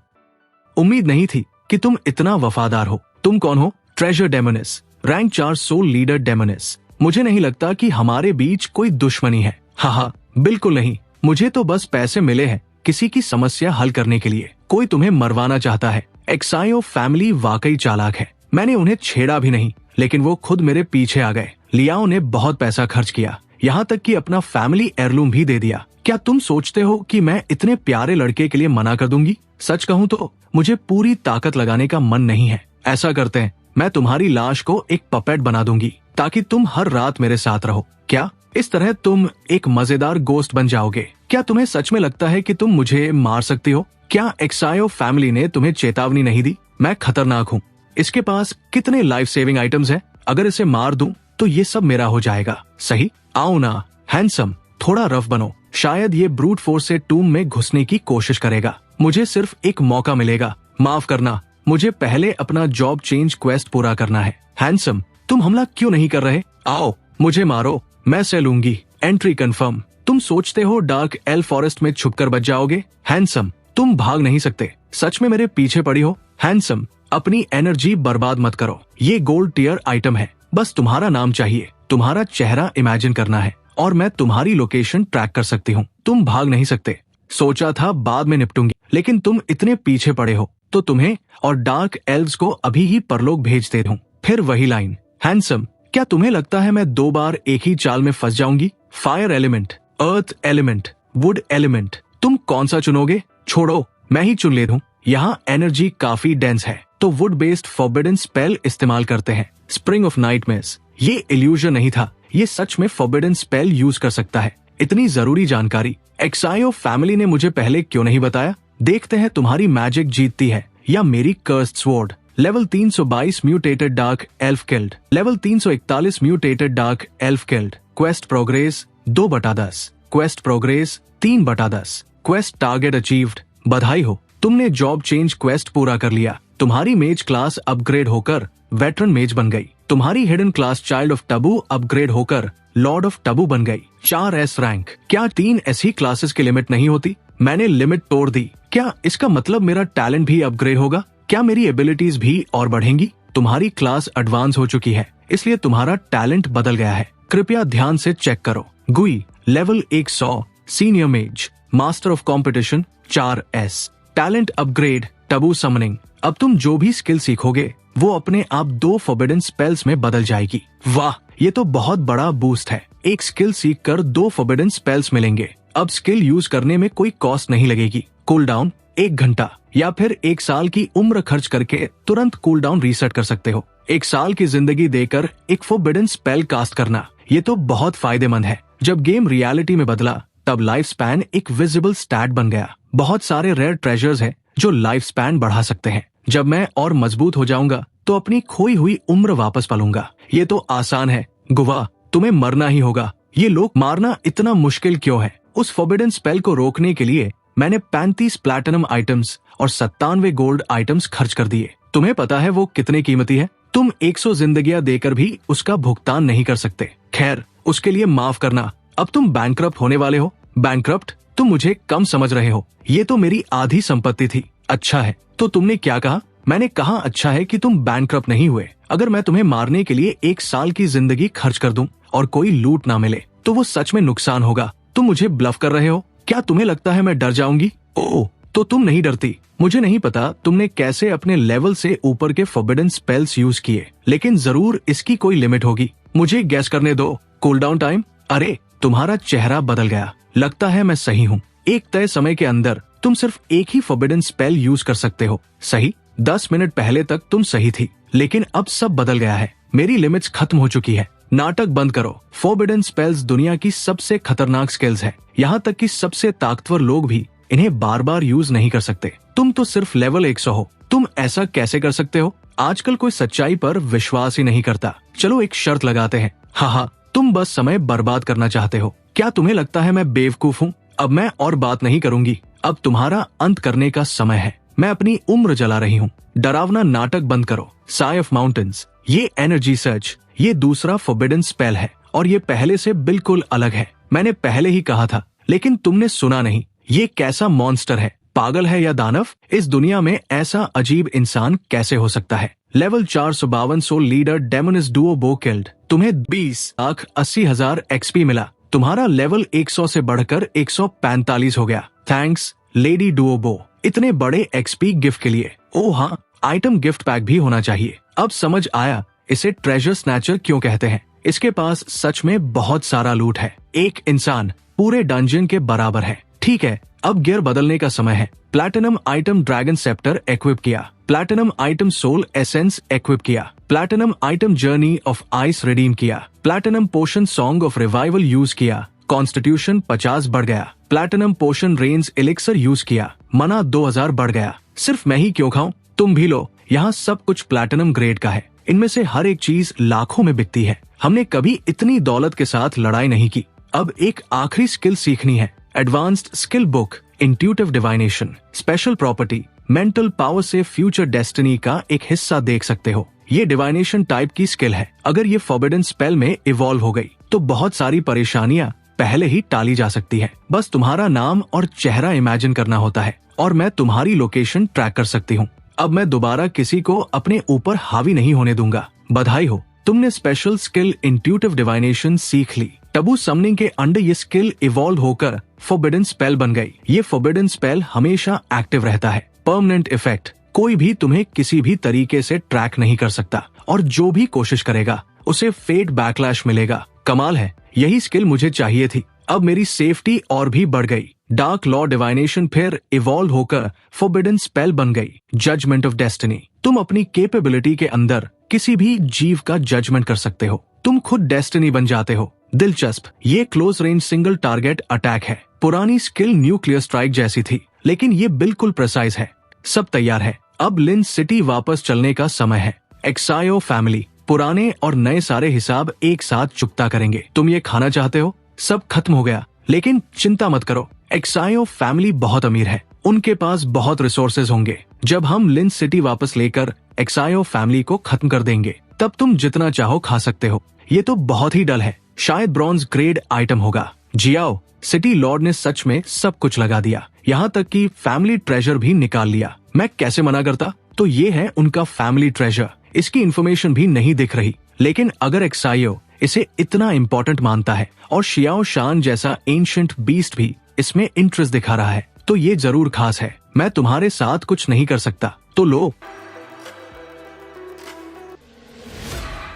उम्मीद नहीं थी कि तुम इतना वफादार हो। तुम कौन हो? Treasure Demonis, rank 4 soul leader Demonis. मुझे नहीं लगता कि हमारे बीच कोई दुश्मनी है। हाँ, बिल्कुल नहीं। मुझे तो बस पैसे मिले हैं किसी की समस्या हल करने के लिए। कोई तुम्हें मरवाना चाहता है। एक्सायो फैमिली वाकई चालाक है। मैंने उन्हें छेड़ा भी नहीं, लेकिन वो खुद मेरे पीछे आ गए। लियाओ ने बहुत पैसा खर्च किया, यहाँ तक कि अपना फैमिली एयरलूम भी दे दिया। क्या तुम सोचते हो कि मैं इतने प्यारे लड़के के लिए मना कर दूंगी? सच कहूँ तो मुझे पूरी ताकत लगाने का मन नहीं है। ऐसा करते हैं, मैं तुम्हारी लाश को एक पपेट बना दूंगी ताकि तुम हर रात मेरे साथ रहो। क्या इस तरह तुम एक मजेदार गोस्ट बन जाओगे? क्या तुम्हें सच में लगता है कि तुम मुझे मार सकती हो? क्या एक्सायो फैमिली ने तुम्हें चेतावनी नहीं दी? मैं खतरनाक हूँ। इसके पास कितने लाइफ सेविंग आइटम्स हैं? अगर इसे मार दूं तो ये सब मेरा हो जाएगा। सही? आओ ना हैंडसम, थोड़ा रफ बनो। शायद ये ब्रूट फोर्स से टूम में घुसने की कोशिश करेगा। मुझे सिर्फ एक मौका मिलेगा। माफ करना, मुझे पहले अपना जॉब चेंज क्वेस्ट पूरा करना है। हैंडसम, तुम हमला क्यों नहीं कर रहे? आओ मुझे मारो, मैं से लूंगी। Entry confirm. तुम सोचते हो डार्क एल्फ फॉरेस्ट में छुपकर बच जाओगे? हैंडसम, तुम भाग नहीं सकते। सच में मेरे पीछे पड़ी हो? हैंडसम, अपनी एनर्जी बर्बाद मत करो। ये गोल्ड टियर आइटम है। बस तुम्हारा नाम चाहिए, तुम्हारा चेहरा इमेजिन करना है और मैं तुम्हारी लोकेशन ट्रैक कर सकती हूँ। तुम भाग नहीं सकते। सोचा था बाद में निपटूंगी, लेकिन तुम इतने पीछे पड़े हो तो तुम्हें और डार्क एल्व्स को अभी ही परलोक भेज देता हूँ। फिर वही लाइन। हैंडसम, क्या तुम्हें लगता है मैं 2 बार एक ही चाल में फंस जाऊंगी? Fire element, earth element, would element, तुम कौन सा चुनोगे? छोड़ो, मैं ही चुन लेता हूँ। यहाँ एनर्जी काफी डेंस है तो वुड बेस्ड फॉरबिडन स्पेल इस्तेमाल करते हैं। स्प्रिंग ऑफ नाइटमेयर्स, ये इल्यूजन नहीं था, ये सच में फॉरबिडन स्पेल यूज कर सकता है। इतनी जरूरी जानकारी एक्सायो फैमिली ने मुझे पहले क्यों नहीं बताया? देखते हैं तुम्हारी मैजिक जीतती है या मेरी cursed sword. Level 322 mutated dark elf killed, level 341 mutated dark elf killed. Quest progress 2/10, quest progress 3/10, quest target achieved. बधाई हो, तुमने जॉब चेंज क्वेस्ट पूरा कर लिया। तुम्हारी मेज क्लास अपग्रेड होकर वेटरन मेज बन गई। तुम्हारी hidden class child of Tabu upgrade होकर लॉर्ड ऑफ टबू बन गई। 4S rank. क्या 3S ही क्लासेस की लिमिट नहीं होती? मैंने लिमिट तोड़ दी। क्या इसका मतलब मेरा टैलेंट भी अपग्रेड होगा? क्या मेरी एबिलिटीज भी और बढ़ेंगी? तुम्हारी क्लास एडवांस हो चुकी है, इसलिए तुम्हारा टैलेंट बदल गया है। कृपया ध्यान से चेक करो। गुई लेवल 100, सीनियर मेज, master of competition 4S, talent upgrade Tabu summoning. अब तुम जो भी स्किल सीखोगे वो अपने आप 2 फॉरबिडन स्पेल्स में बदल जाएगी। वाह, ये तो बहुत बड़ा बूस्ट है। एक स्किल सीख कर 2 फॉरबिडन स्पेल्स मिलेंगे। अब स्किल यूज करने में कोई कॉस्ट नहीं लगेगी। कूल डाउन 1 घंटा या फिर 1 साल की उम्र खर्च करके तुरंत कूल डाउन रीसेट कर सकते हो। 1 साल की जिंदगी देकर एक फॉरबिडन स्पेल कास्ट करना, ये तो बहुत फायदेमंद है। जब गेम रियलिटी में बदला तब लाइफ स्पैन एक विजिबल स्टैट बन गया। बहुत सारे रेयर ट्रेजर्स हैं जो लाइफ स्पैन बढ़ा सकते हैं। जब मैं और मजबूत हो जाऊंगा तो अपनी खोई हुई उम्र वापस पालूंगा। ये तो आसान है। गुवा, तुम्हें मरना ही होगा। ये लोग मारना इतना मुश्किल क्यों है? उस फॉरबिडन स्पेल को रोकने के लिए मैंने 35 प्लैटिनम आइटम्स और 97 गोल्ड आइटम्स खर्च कर दिए। तुम्हें पता है वो कितने कीमती है? तुम 100 जिंदगियां देकर भी उसका भुगतान नहीं कर सकते। खैर, उसके लिए माफ करना। अब तुम बैंकरप्ट होने वाले हो। बैंकरप्ट? तुम मुझे कम समझ रहे हो, ये तो मेरी आधी संपत्ति थी। अच्छा है, तो तुमने क्या कहा? मैंने कहा अच्छा है कि तुम बैंकरप्ट नहीं हुए। अगर मैं तुम्हें मारने के लिए 1 साल की जिंदगी खर्च कर दूं और कोई लूट ना मिले तो वो सच में नुकसान होगा। तुम मुझे ब्लफ कर रहे हो। क्या तुम्हें लगता है मैं डर जाऊंगी? ओह, तो तुम नहीं डरती। मुझे नहीं पता तुमने कैसे अपने लेवल से ऊपर के फॉरबिडन स्पेल्स यूज किए, लेकिन जरूर इसकी कोई लिमिट होगी। मुझे गैस करने दो। Cool down time. अरे, तुम्हारा चेहरा बदल गया। लगता है मैं सही हूँ। एक तय समय के अंदर तुम सिर्फ एक ही फॉरबिडन स्पेल यूज कर सकते हो। सही? 10 मिनट पहले तक तुम सही थी, लेकिन अब सब बदल गया है। मेरी लिमिट्स खत्म हो चुकी है। नाटक बंद करो। फॉरबिडन स्पेल्स दुनिया की सबसे खतरनाक स्किल्स है। यहाँ तक कि सबसे ताकतवर लोग भी इन्हें बार बार यूज नहीं कर सकते। तुम तो सिर्फ लेवल 100 हो। तुम ऐसा कैसे कर सकते हो? आजकल कोई सच्चाई पर विश्वास ही नहीं करता। चलो एक शर्त लगाते हैं। हाँ, तुम बस समय बर्बाद करना चाहते हो। क्या तुम्हें लगता है मैं बेवकूफ हूँ? अब मैं और बात नहीं करूंगी। अब तुम्हारा अंत करने का समय है। मैं अपनी उम्र जला रही हूँ। डरावना नाटक बंद करो। साई ऑफ माउंटेन्स, ये एनर्जी सर्च, ये दूसरा फॉरबिडन स्पेल है और ये पहले से बिल्कुल अलग है। मैंने पहले ही कहा था, लेकिन तुमने सुना नहीं। ये कैसा मॉन्स्टर है? पागल है या दानव? इस दुनिया में ऐसा अजीब इंसान कैसे हो सकता है? लेवल 452 सोल लीडर डेमोनिस डुओबो किल्ड। तुम्हें 20,80,000 एक्सपी मिला। तुम्हारा लेवल 100 से बढ़कर 145 हो गया। थैंक्स लेडी डुओबो, इतने बड़े एक्सपी गिफ्ट के लिए। ओह हाँ, आइटम गिफ्ट पैक भी होना चाहिए। अब समझ आया इसे ट्रेजर स्नैचर क्यों कहते हैं। इसके पास सच में बहुत सारा लूट है। एक इंसान पूरे डंजन के बराबर है। ठीक है, अब गियर बदलने का समय है। Platinum item dragon sceptre equip किया। Platinum item soul essence equip किया। Platinum item journey of ice redeem किया। Platinum potion song of revival use किया। कॉन्स्टिट्यूशन 50 बढ़ गया। Platinum potion range elixir use किया। मना 2000 बढ़ गया। सिर्फ मैं ही क्यों खाऊं? तुम भी लो। यहाँ सब कुछ प्लैटिनम ग्रेड का है। इनमें से हर एक चीज लाखों में बिकती है। हमने कभी इतनी दौलत के साथ लड़ाई नहीं की। अब एक आखिरी स्किल सीखनी है। Advanced skill book, intuitive divination, special property, mental power से फ्यूचर डेस्टिनी का एक हिस्सा देख सकते हो। ये डिवाइनेशन टाइप की स्किल है। अगर ये फॉरबिडन स्पेल में इवॉल्व हो गई तो बहुत सारी परेशानियां पहले ही टाली जा सकती है। बस तुम्हारा नाम और चेहरा इमेजिन करना होता है और मैं तुम्हारी लोकेशन ट्रैक कर सकती हूँ। अब मैं दोबारा किसी को अपने ऊपर हावी नहीं होने दूंगा। बधाई हो, तुमने स्पेशल स्किल इंट्यूटिव डिवाइनेशन सीख ली। टबू समनिंग के अंडर ये स्किल इवॉल्व होकर फॉरबिडन स्पेल बन गई। ये फॉरबिडन स्पेल हमेशा एक्टिव रहता है। परमानेंट इफेक्ट, कोई भी तुम्हें किसी भी तरीके से ट्रैक नहीं कर सकता और जो भी कोशिश करेगा उसे फेट बैकलैश मिलेगा। कमाल है, यही स्किल मुझे चाहिए थी। अब मेरी सेफ्टी और भी बढ़ गई। डार्क लॉ डिवाइनेशन फिर इवॉल्व होकर फॉरबिडन स्पेल बन गई। जजमेंट ऑफ डेस्टिनी, तुम अपनी कैपेबिलिटी के अंदर किसी भी जीव का जजमेंट कर सकते हो। तुम खुद डेस्टिनी बन जाते हो। दिलचस्प, ये close range single target attack है। पुरानी स्किल न्यूक्लियर स्ट्राइक जैसी थी, लेकिन ये बिल्कुल प्रिसाइज है। सब तैयार है। अब लिन सिटी वापस चलने का समय है। एक्सायो फैमिली, पुराने और नए सारे हिसाब एक साथ चुकता करेंगे। तुम ये खाना चाहते हो? सब खत्म हो गया, लेकिन चिंता मत करो। एक्सायो फैमिली बहुत अमीर है। उनके पास बहुत रिसोर्सेज होंगे। जब हम लिन सिटी वापस लेकर एक्सायो फैमिली को खत्म कर देंगे, तब तुम जितना चाहो खा सकते हो। ये तो बहुत ही डल है। शायद ब्रॉन्ज ग्रेड आइटम होगा। जियाओ, सिटी लॉर्ड ने सच में सब कुछ लगा दिया, यहाँ तक कि फैमिली ट्रेजर भी निकाल लिया। मैं कैसे मना करता? तो ये है उनका फैमिली ट्रेजर। इसकी इन्फॉर्मेशन भी नहीं दिख रही, लेकिन अगर एक्सायो इसे इतना इम्पोर्टेंट मानता है और शियाओ शान जैसा एंशिएंट बीस्ट भी इसमें इंटरेस्ट दिखा रहा है, तो ये जरूर खास है। मैं तुम्हारे साथ कुछ नहीं कर सकता, तो लो।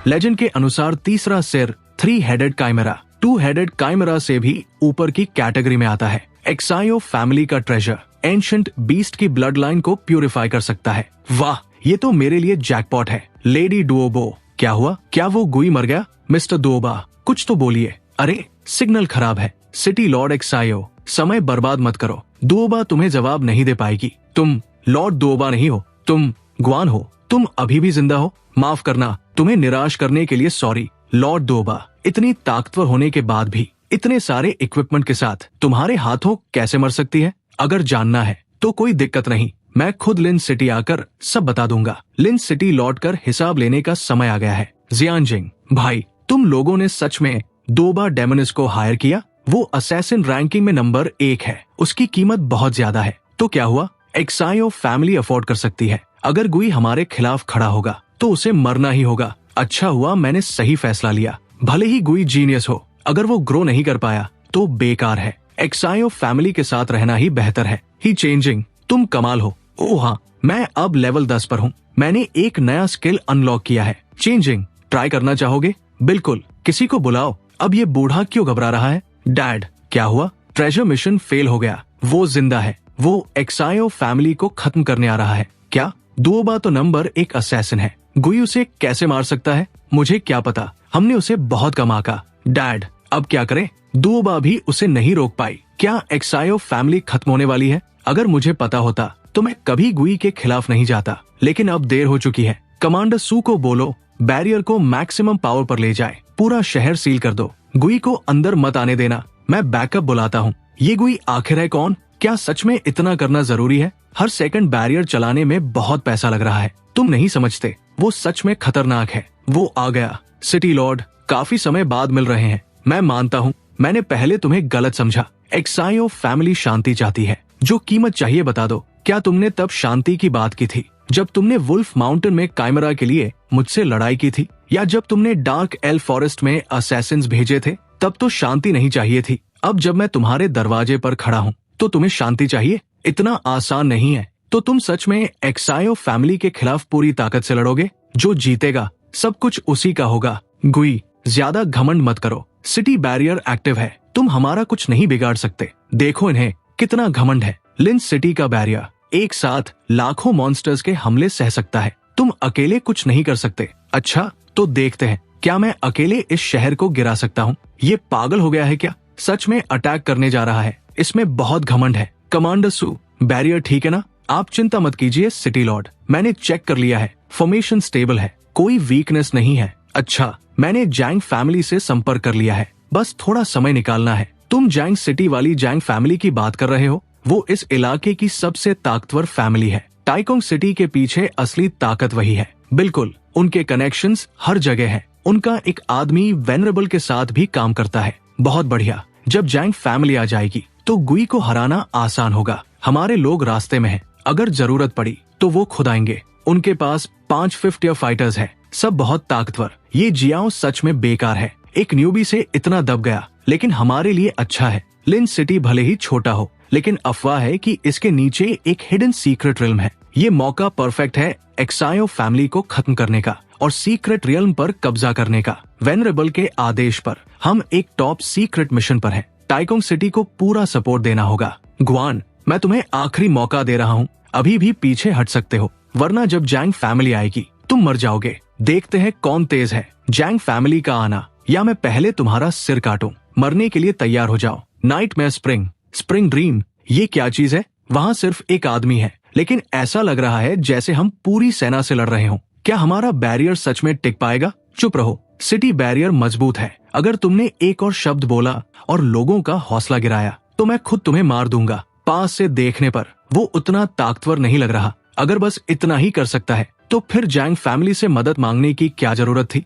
लेजेंड के अनुसार तीसरा सिर 3 हेडेड काइमेरा 2 हेडेड काइमेरा से भी ऊपर की कैटेगरी में आता है। एक्सायो फैमिली का ट्रेजर एंशिएंट बीस्ट की ब्लड लाइन को प्यूरिफाई कर सकता है। वाह, ये तो मेरे लिए जैकपॉट है। लेडी डुओबो, क्या हुआ? क्या वो गुई मर गया? मिस्टर डुओबा, कुछ तो बोलिए। अरे, सिग्नल खराब है। सिटी लॉर्ड एक्सायो, समय बर्बाद मत करो। डुओबा तुम्हें जवाब नहीं दे पाएगी। तुम लॉर्ड डुओबा नहीं हो, तुम ग्वान हो। तुम अभी भी जिंदा हो। माफ करना, तुम्हें निराश करने के लिए सॉरी। लॉर्ड डुओबा, इतनी ताकतवर होने के बाद भी इतने सारे इक्विपमेंट के साथ तुम्हारे हाथों कैसे मर सकती है? अगर जानना है तो कोई दिक्कत नहीं, मैं खुद लिन सिटी आकर सब बता दूंगा। लिन सिटी लौटकर हिसाब लेने का समय आ गया है। जियानजिंग भाई, तुम लोगों ने सच में 2 बार डेमोनिस को हायर किया? वो असैसिन रैंकिंग में नंबर 1 है, उसकी कीमत बहुत ज्यादा है। तो क्या हुआ, एक्सायो फैमिली अफोर्ड कर सकती है। अगर गुई हमारे खिलाफ खड़ा होगा तो उसे मरना ही होगा। अच्छा हुआ मैंने सही फैसला लिया। भले ही गुई जीनियस हो, अगर वो ग्रो नहीं कर पाया तो बेकार है। एक्सायो फैमिली के साथ रहना ही बेहतर है। ही चेंजिंग, तुम कमाल हो। ओह हाँ, मैं अब लेवल 10 पर हूँ। मैंने एक नया स्किल अनलॉक किया है, चेंजिंग। ट्राई करना चाहोगे? बिल्कुल, किसी को बुलाओ। अब ये बूढ़ा क्यों घबरा रहा है? डैड, क्या हुआ? ट्रेजर मिशन फेल हो गया। वो जिंदा है। वो एक्सायो फैमिली को खत्म करने आ रहा है। क्या? दुओबा तो नंबर 1 असैसिन है। गुई उसे कैसे मार सकता है? मुझे क्या पता, हमने उसे बहुत कम आंका। डैड, अब क्या करें? दुओबा भी उसे नहीं रोक पाई। क्या एक्सायो फैमिली खत्म होने वाली है? अगर मुझे पता होता तो मैं कभी गुई के खिलाफ नहीं जाता, लेकिन अब देर हो चुकी है। कमांडर सू को बोलो बैरियर को मैक्सिमम पावर पर ले जाए। पूरा शहर सील कर दो। गुई को अंदर मत आने देना। मैं बैकअप बुलाता हूँ। ये गुई आखिर है कौन? क्या सच में इतना करना जरूरी है? हर सेकंड बैरियर चलाने में बहुत पैसा लग रहा है। तुम नहीं समझते, वो सच में खतरनाक है। वो आ गया। सिटी लॉर्ड, काफी समय बाद मिल रहे हैं। मैं मानता हूँ मैंने पहले तुम्हें गलत समझा। एक्सायो फैमिली शांति चाहती है। जो कीमत चाहिए बता दो। क्या तुमने तब शांति की बात की थी जब तुमने वुल्फ माउंटेन में काइमरा के लिए मुझसे लड़ाई की थी, या जब तुमने डार्क एल फॉरेस्ट में असैसिन्स भेजे थे? तब तो शांति नहीं चाहिए थी। अब जब मैं तुम्हारे दरवाजे पर खड़ा हूँ तो तुम्हें शांति चाहिए? इतना आसान नहीं है। तो तुम सच में एक्सायो फैमिली के खिलाफ पूरी ताकत से लड़ोगे? जो जीतेगा सब कुछ उसी का होगा। गुई, ज्यादा घमंड मत करो। सिटी बैरियर एक्टिव है, तुम हमारा कुछ नहीं बिगाड़ सकते। देखो इन्हें, कितना घमंड है। लिन सिटी का बैरियर एक साथ लाखों मॉन्स्टर्स के हमले सह सकता है। तुम अकेले कुछ नहीं कर सकते। अच्छा, तो देखते हैं क्या मैं अकेले इस शहर को गिरा सकता हूँ। ये पागल हो गया है क्या? सच में अटैक करने जा रहा है। इसमें बहुत घमंड है। कमांडर सू, बैरियर ठीक है ना? आप चिंता मत कीजिए सिटी लॉर्ड, मैंने चेक कर लिया है। फॉर्मेशन स्टेबल है, कोई वीकनेस नहीं है। अच्छा, मैंने जैंग फैमिली से संपर्क कर लिया है। बस थोड़ा समय निकालना है। तुम जैंग सिटी वाली जैंग फैमिली की बात कर रहे हो? वो इस इलाके की सबसे ताकतवर फैमिली है। टाइकोंग सिटी के पीछे असली ताकत वही है। बिल्कुल, उनके कनेक्शंस हर जगह है। उनका एक आदमी वेनरेबल के साथ भी काम करता है। बहुत बढ़िया। जब जैंग फैमिली आ जाएगी तो गुई को हराना आसान होगा। हमारे लोग रास्ते में हैं। अगर जरूरत पड़ी तो वो खुद आएंगे। उनके पास 5 5th ईयर फाइटर्स है, सब बहुत ताकतवर। ये जियाओ सच में बेकार है। एक न्यूबी से इतना दब गया, लेकिन हमारे लिए अच्छा है। लिन सिटी भले ही छोटा हो, लेकिन अफवाह है कि इसके नीचे एक हिडन सीक्रेट रियल्म है। ये मौका परफेक्ट है एक्सायो फैमिली को खत्म करने का और सीक्रेट रियल्म पर कब्जा करने का। वेनरेबल के आदेश पर हम एक टॉप सीक्रेट मिशन पर हैं। टाइकोंग सिटी को पूरा सपोर्ट देना होगा। ग्वान, मैं तुम्हें आखिरी मौका दे रहा हूँ। अभी भी पीछे हट सकते हो, वरना जब जैंग फैमिली आएगी तुम मर जाओगे। देखते हैं कौन तेज है, जैंग फैमिली का आना या मैं पहले तुम्हारा सिर काटूं। मरने के लिए तैयार हो जाओ। नाइटमेयर स्प्रिंग, स्प्रिंग ड्रीम, ये क्या चीज है? वहाँ सिर्फ एक आदमी है, लेकिन ऐसा लग रहा है जैसे हम पूरी सेना से लड़ रहे हों। क्या हमारा बैरियर सच में टिक पाएगा? चुप रहो, सिटी बैरियर मजबूत है। अगर तुमने एक और शब्द बोला और लोगों का हौसला गिराया तो मैं खुद तुम्हें मार दूंगा। पास से देखने पर वो उतना ताकतवर नहीं लग रहा। अगर बस इतना ही कर सकता है तो फिर जैंग फैमिली से मदद मांगने की क्या जरूरत थी?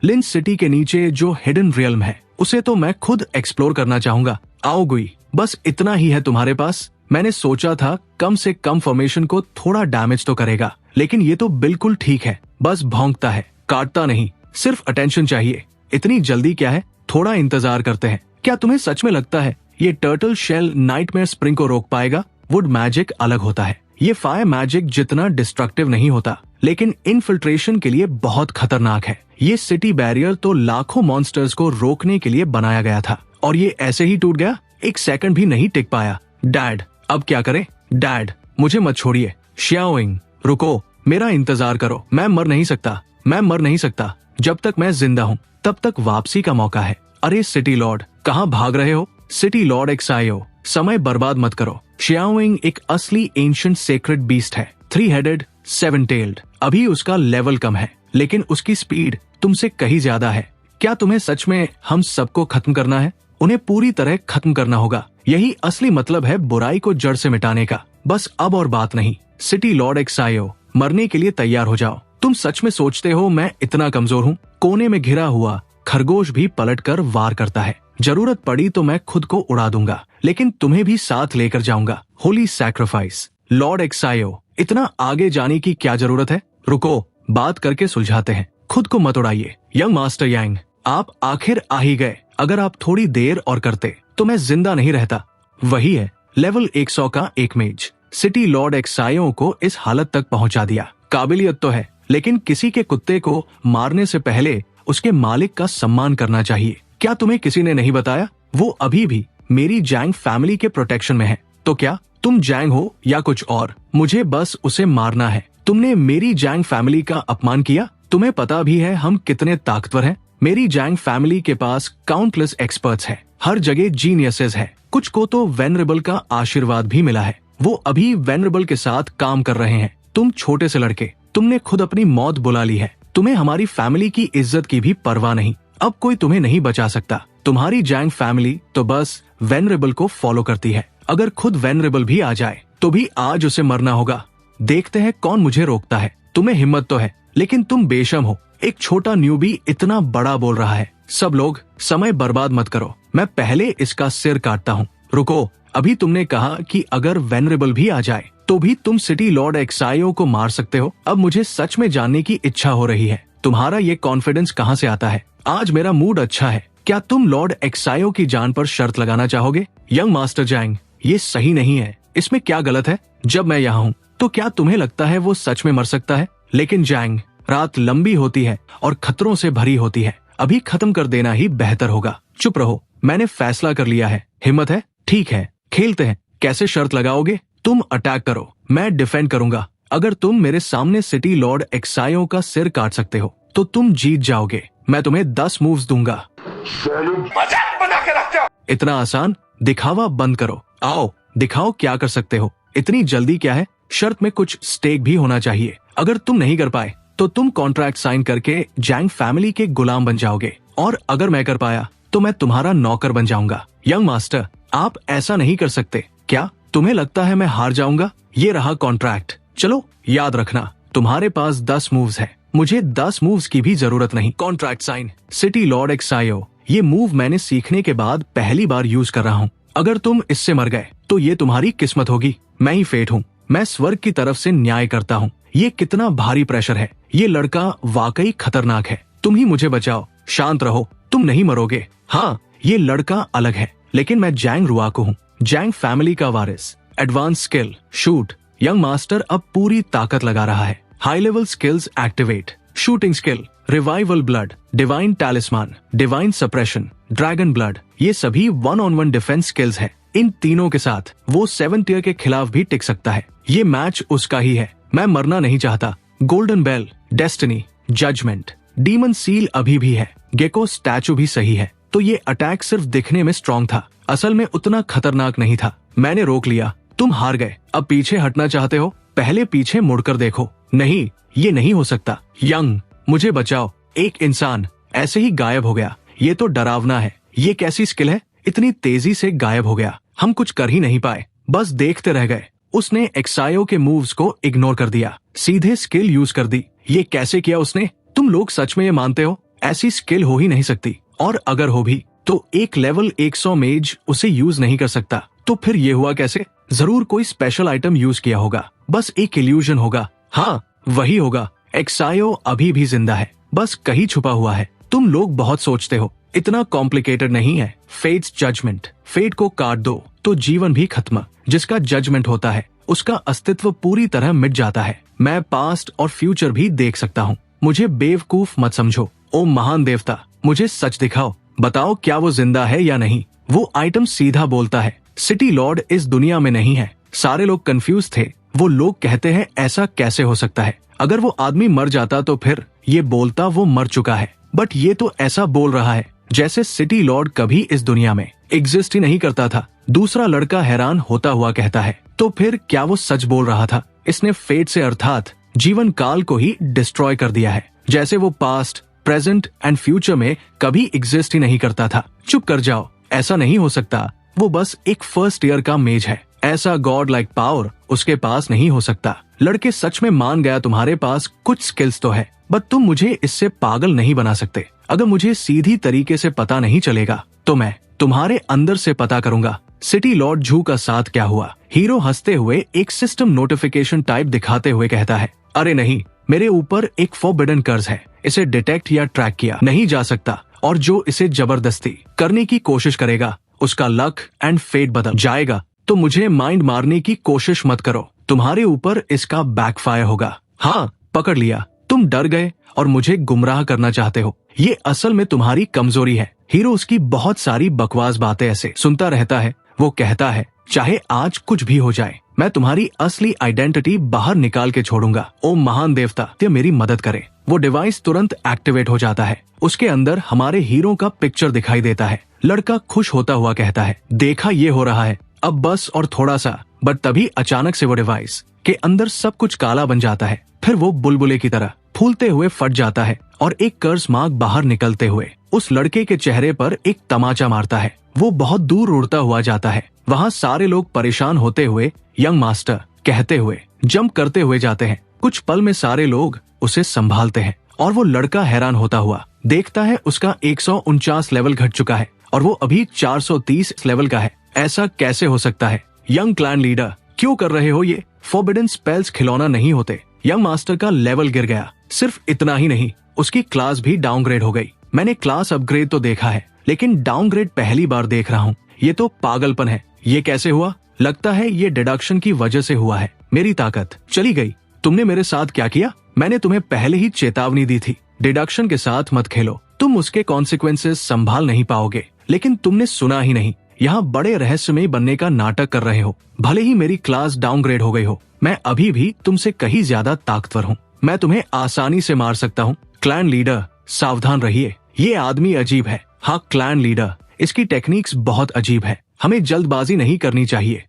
लिन सिटी के नीचे जो हिडन रियल्म है उसे तो मैं खुद एक्सप्लोर करना चाहूंगा। आओ गुई, बस इतना ही है तुम्हारे पास? मैंने सोचा था कम से कम फॉर्मेशन को थोड़ा डैमेज तो करेगा, लेकिन ये तो बिल्कुल ठीक है। बस भौंकता है, काटता नहीं। सिर्फ अटेंशन चाहिए। इतनी जल्दी क्या है, थोड़ा इंतजार करते हैं। क्या तुम्हें सच में लगता है ये टर्टल शेल नाइटमेयर स्प्रिंग को रोक पाएगा? वुड मैजिक अलग होता है। ये फायर मैजिक जितना डिस्ट्रक्टिव नहीं होता, लेकिन इनफिल्ट्रेशन के लिए बहुत खतरनाक है। ये सिटी बैरियर तो लाखों मॉन्स्टर्स को रोकने के लिए बनाया गया था, और ये ऐसे ही टूट गया। एक सेकंड भी नहीं टिक पाया। डैड, अब क्या करें? डैड, मुझे मत छोड़िए। शियाओइंग, रुको, मेरा इंतजार करो। मैं मर नहीं सकता। जब तक मैं जिंदा हूँ तब तक वापसी का मौका है। अरे सिटी लॉर्ड, कहाँ भाग रहे हो? सिटी लॉर्ड एक्सायो, समय बर्बाद मत करो। शियाओइंग एक असली एंशिएंट सेक्रेट बीस्ट है, 3 हेडेड 7 टेल्ड। अभी उसका लेवल कम है, लेकिन उसकी स्पीड तुमसे कहीं ज्यादा है। क्या तुम्हें सच में हम सबको खत्म करना है? उन्हें पूरी तरह खत्म करना होगा। यही असली मतलब है बुराई को जड़ से मिटाने का। बस अब और बात नहीं। सिटी लॉर्ड एक्सायो, मरने के लिए तैयार हो जाओ। तुम सच में सोचते हो मैं इतना कमजोर हूँ? कोने में घिरा हुआ खरगोश भी पलटकर वार करता है। जरूरत पड़ी तो मैं खुद को उड़ा दूंगा, लेकिन तुम्हें भी साथ लेकर जाऊंगा। होली सैक्रिफाइस। लॉर्ड एक्सायो, इतना आगे जाने की क्या जरूरत है? रुको, बात करके सुलझाते हैं, खुद को मत उड़ाइए। यंग मास्टर यांग, आप आखिर आ ही गए। अगर आप थोड़ी देर और करते तो मैं जिंदा नहीं रहता। वही है, लेवल 100 का एक मेज सिटी लॉर्ड एक्सायो को इस हालत तक पहुंचा दिया। काबिलियत तो है, लेकिन किसी के कुत्ते को मारने से पहले उसके मालिक का सम्मान करना चाहिए। क्या तुम्हें किसी ने नहीं बताया? वो अभी भी मेरी जैंग फैमिली के प्रोटेक्शन में है। तो क्या तुम जैंग हो या कुछ और? मुझे बस उसे मारना है। तुमने मेरी जैंग फैमिली का अपमान किया। तुम्हें पता भी है हम कितने ताकतवर हैं। मेरी जैंग फैमिली के पास काउंटलेस एक्सपर्ट्स हैं, हर जगह जीनियसेस हैं। कुछ को तो वेनरेबल का आशीर्वाद भी मिला है, वो अभी वेनरेबल के साथ काम कर रहे हैं। तुम छोटे से लड़के, तुमने खुद अपनी मौत बुला ली है। तुम्हें हमारी फैमिली की इज्जत की भी परवाह नहीं। अब कोई तुम्हें नहीं बचा सकता। तुम्हारी जैंग फैमिली तो बस वेनरेबल को फॉलो करती है। अगर खुद वेनरेबल भी आ जाए तो भी आज उसे मरना होगा। देखते हैं कौन मुझे रोकता है। तुम्हें हिम्मत तो है, लेकिन तुम बेशर्म हो। एक छोटा न्यूबी इतना बड़ा बोल रहा है। सब लोग समय बर्बाद मत करो, मैं पहले इसका सिर काटता हूँ। रुको, अभी तुमने कहा कि अगर वेनरेबल भी आ जाए तो भी तुम सिटी लॉर्ड एक्सायो को मार सकते हो। अब मुझे सच में जानने की इच्छा हो रही है, तुम्हारा ये कॉन्फिडेंस कहाँ से आता है? आज मेरा मूड अच्छा है। क्या तुम लॉर्ड एक्सायो की जान पर शर्त लगाना चाहोगे? यंग मास्टर जैंग, ये सही नहीं है। इसमें क्या गलत है? जब मैं यहाँ हूँ तो क्या तुम्हें लगता है वो सच में मर सकता है? लेकिन जैंग, रात लंबी होती है और खतरों से भरी होती है। अभी खत्म कर देना ही बेहतर होगा। चुप रहो, मैंने फैसला कर लिया है। हिम्मत है? ठीक है, खेलते हैं। कैसे शर्त लगाओगे? तुम अटैक करो, मैं डिफेंड करूंगा। अगर तुम मेरे सामने सिटी लॉर्ड एक्सायो का सिर काट सकते हो तो तुम जीत जाओगे। मैं तुम्हें 10 मूव्स दूंगा। मजाक बना के रखते हो। इतना आसान? दिखावा बंद करो, आओ दिखाओ क्या कर सकते हो। इतनी जल्दी क्या है? शर्त में कुछ स्टेक भी होना चाहिए। अगर तुम नहीं कर पाए तो तुम कॉन्ट्रैक्ट साइन करके जैंग फैमिली के गुलाम बन जाओगे, और अगर मैं कर पाया तो मैं तुम्हारा नौकर बन जाऊंगा। यंग मास्टर, आप ऐसा नहीं कर सकते। क्या तुम्हें लगता है मैं हार जाऊंगा? ये रहा कॉन्ट्रैक्ट। चलो याद रखना, तुम्हारे पास 10 मूव्स है, मुझे 10 मूव्स की भी जरूरत नहीं। Contract sign. सिटी लॉर्ड एक्सायो, ये मूव मैंने सीखने के बाद पहली बार यूज कर रहा हूँ। अगर तुम इससे मर गए तो ये तुम्हारी किस्मत होगी। मैं ही फेट हूँ, मैं स्वर्ग की तरफ से न्याय करता हूँ। ये कितना भारी प्रेशर है। ये लड़का वाकई खतरनाक है। तुम ही मुझे बचाओ। शांत रहो, तुम नहीं मरोगे। हाँ, ये लड़का अलग है, लेकिन मैं जैंग रुआको हूँ, जैंग फैमिली का वारिस। Advance skill, shoot. Young master अब पूरी ताकत लगा रहा है। High level skills activate. Shooting skill, revival blood, divine talisman, divine suppression, dragon blood. ये सभी 1-on-1 डिफेंस स्किल्स है। इन तीनों के साथ वो 7 टियर के खिलाफ भी टिक सकता है। ये मैच उसका ही है। मैं मरना नहीं चाहता। Golden bell, destiny, judgment, demon seal अभी भी है। गेको स्टैचू भी सही है। तो ये अटैक सिर्फ दिखने में स्ट्रॉन्ग था, असल में उतना खतरनाक नहीं था। मैंने रोक लिया। तुम हार गए। अब पीछे हटना चाहते हो? पहले पीछे मुड़कर देखो। नहीं, ये नहीं हो सकता। यंग, मुझे बचाओ। एक इंसान ऐसे ही गायब हो गया। ये तो डरावना है। ये कैसी स्किल है? इतनी तेजी से गायब हो गया। हम कुछ कर ही नहीं पाए, बस देखते रह गए। उसने एक्सायो के मूव्स को इग्नोर कर दिया, सीधे स्किल यूज कर दी। ये कैसे किया उसने? तुम लोग सच में ये मानते हो? ऐसी स्किल हो ही नहीं सकती। और अगर हो भी तो एक लेवल 100 मेज उसे यूज नहीं कर सकता। तो फिर ये हुआ कैसे? जरूर कोई स्पेशल आइटम यूज किया होगा। बस एक इल्यूजन होगा। हाँ, वही होगा। एक्सायो अभी भी जिंदा है, बस कहीं छुपा हुआ है। तुम लोग बहुत सोचते हो, इतना कॉम्प्लिकेटेड नहीं है। Fates judgement. फेट को काट दो तो जीवन भी खत्म। जिसका जजमेंट होता है उसका अस्तित्व पूरी तरह मिट जाता है। मैं पास्ट और फ्यूचर भी देख सकता हूँ। मुझे बेवकूफ मत समझो। ओ महान देवता, मुझे सच दिखाओ। बताओ क्या वो जिंदा है या नहीं? वो आइटम सीधा बोलता है, सिटी लॉर्ड इस दुनिया में नहीं है। सारे लोग कंफ्यूज थे। वो लोग कहते हैं ऐसा कैसे हो सकता है? अगर वो आदमी मर जाता तो फिर ये बोलता वो मर चुका है। बट ये तो ऐसा बोल रहा है जैसे सिटी लॉर्ड कभी इस दुनिया में एग्जिस्ट ही नहीं करता था। दूसरा लड़का हैरान होता हुआ कहता है, तो फिर क्या वो सच बोल रहा था? इसने फेट से अर्थात जीवन काल को ही डिस्ट्रॉय कर दिया है, जैसे वो पास्ट, प्रेजेंट एंड फ्यूचर में कभी एग्जिस्ट ही नहीं करता था। चुप कर जाओ, ऐसा नहीं हो सकता। वो बस एक फर्स्ट ईयर का मेज है। ऐसा गॉड लाइक पावर उसके पास नहीं हो सकता। लड़के, सच में मान गया तुम्हारे पास कुछ स्किल्स तो है, बट तुम मुझे इससे पागल नहीं बना सकते। अगर मुझे सीधी तरीके से पता नहीं चलेगा तो मैं तुम्हारे अंदर से पता करूंगा। सिटी लॉर्ड झू का साथ क्या हुआ? हीरो हंसते हुए एक सिस्टम नोटिफिकेशन टाइप दिखाते हुए कहता है, अरे नहीं, मेरे ऊपर एक फॉरबिडन कर्ज है, इसे डिटेक्ट या ट्रैक किया नहीं जा सकता, और जो इसे जबरदस्ती करने की कोशिश करेगा उसका लक एंड फेट बदल जाएगा। तो मुझे माइंड मारने की कोशिश मत करो, तुम्हारे ऊपर इसका बैकफायर होगा। हाँ, पकड़ लिया, तुम डर गए और मुझे गुमराह करना चाहते हो। ये असल में तुम्हारी कमजोरी है। हीरो उसकी बहुत सारी बकवास बातें ऐसे सुनता रहता है। वो कहता है, चाहे आज कुछ भी हो जाए, मैं तुम्हारी असली आइडेंटिटी बाहर निकाल के छोड़ूंगा। ओ महान देवता, ते मेरी मदद करे। वो डिवाइस तुरंत एक्टिवेट हो जाता है। उसके अंदर हमारे हीरो का पिक्चर दिखाई देता है। लड़का खुश होता हुआ कहता है, देखा ये हो रहा है, अब बस और थोड़ा सा। बट तभी अचानक से वो डिवाइस के अंदर सब कुछ काला बन जाता है। फिर वो बुलबुले की तरह फूलते हुए फट जाता है और एक कर्ज मार्क बाहर निकलते हुए उस लड़के के चेहरे पर एक तमाचा मारता है। वो बहुत दूर उड़ता हुआ जाता है। वहाँ सारे लोग परेशान होते हुए यंग मास्टर कहते हुए जंप करते हुए जाते हैं। कुछ पल में सारे लोग उसे संभालते हैं और वो लड़का हैरान होता हुआ देखता है उसका 149 लेवल घट चुका है और वो अभी 430 लेवल का है। ऐसा कैसे हो सकता है? यंग क्लैन लीडर, क्यों कर रहे हो ये? फॉरबिडन स्पेल्स खिलौना नहीं होते। यंग मास्टर का लेवल गिर गया। सिर्फ इतना ही नहीं, उसकी क्लास भी डाउनग्रेड हो गई। मैंने क्लास अपग्रेड तो देखा है, लेकिन डाउनग्रेड पहली बार देख रहा हूँ। ये तो पागलपन है। ये कैसे हुआ? लगता है ये डिडक्शन की वजह से हुआ है। मेरी ताकत चली गई। तुमने मेरे साथ क्या किया? मैंने तुम्हें पहले ही चेतावनी दी थी, डिडक्शन के साथ मत खेलो, तुम उसके कॉन्सिक्वेंसेस संभाल नहीं पाओगे। लेकिन तुमने सुना ही नहीं। यहाँ बड़े रहस्यमय बनने का नाटक कर रहे हो। भले ही मेरी क्लास डाउनग्रेड हो गई हो, मैं अभी भी तुमसे कहीं ज्यादा ताकतवर हूँ। मैं तुम्हें आसानी से मार सकता हूँ। क्लैन लीडर, सावधान रहिए, ये आदमी अजीब है। हाँ क्लैन लीडर, इसकी टेक्निक्स बहुत अजीब है। हमें जल्दबाजी नहीं करनी चाहिए।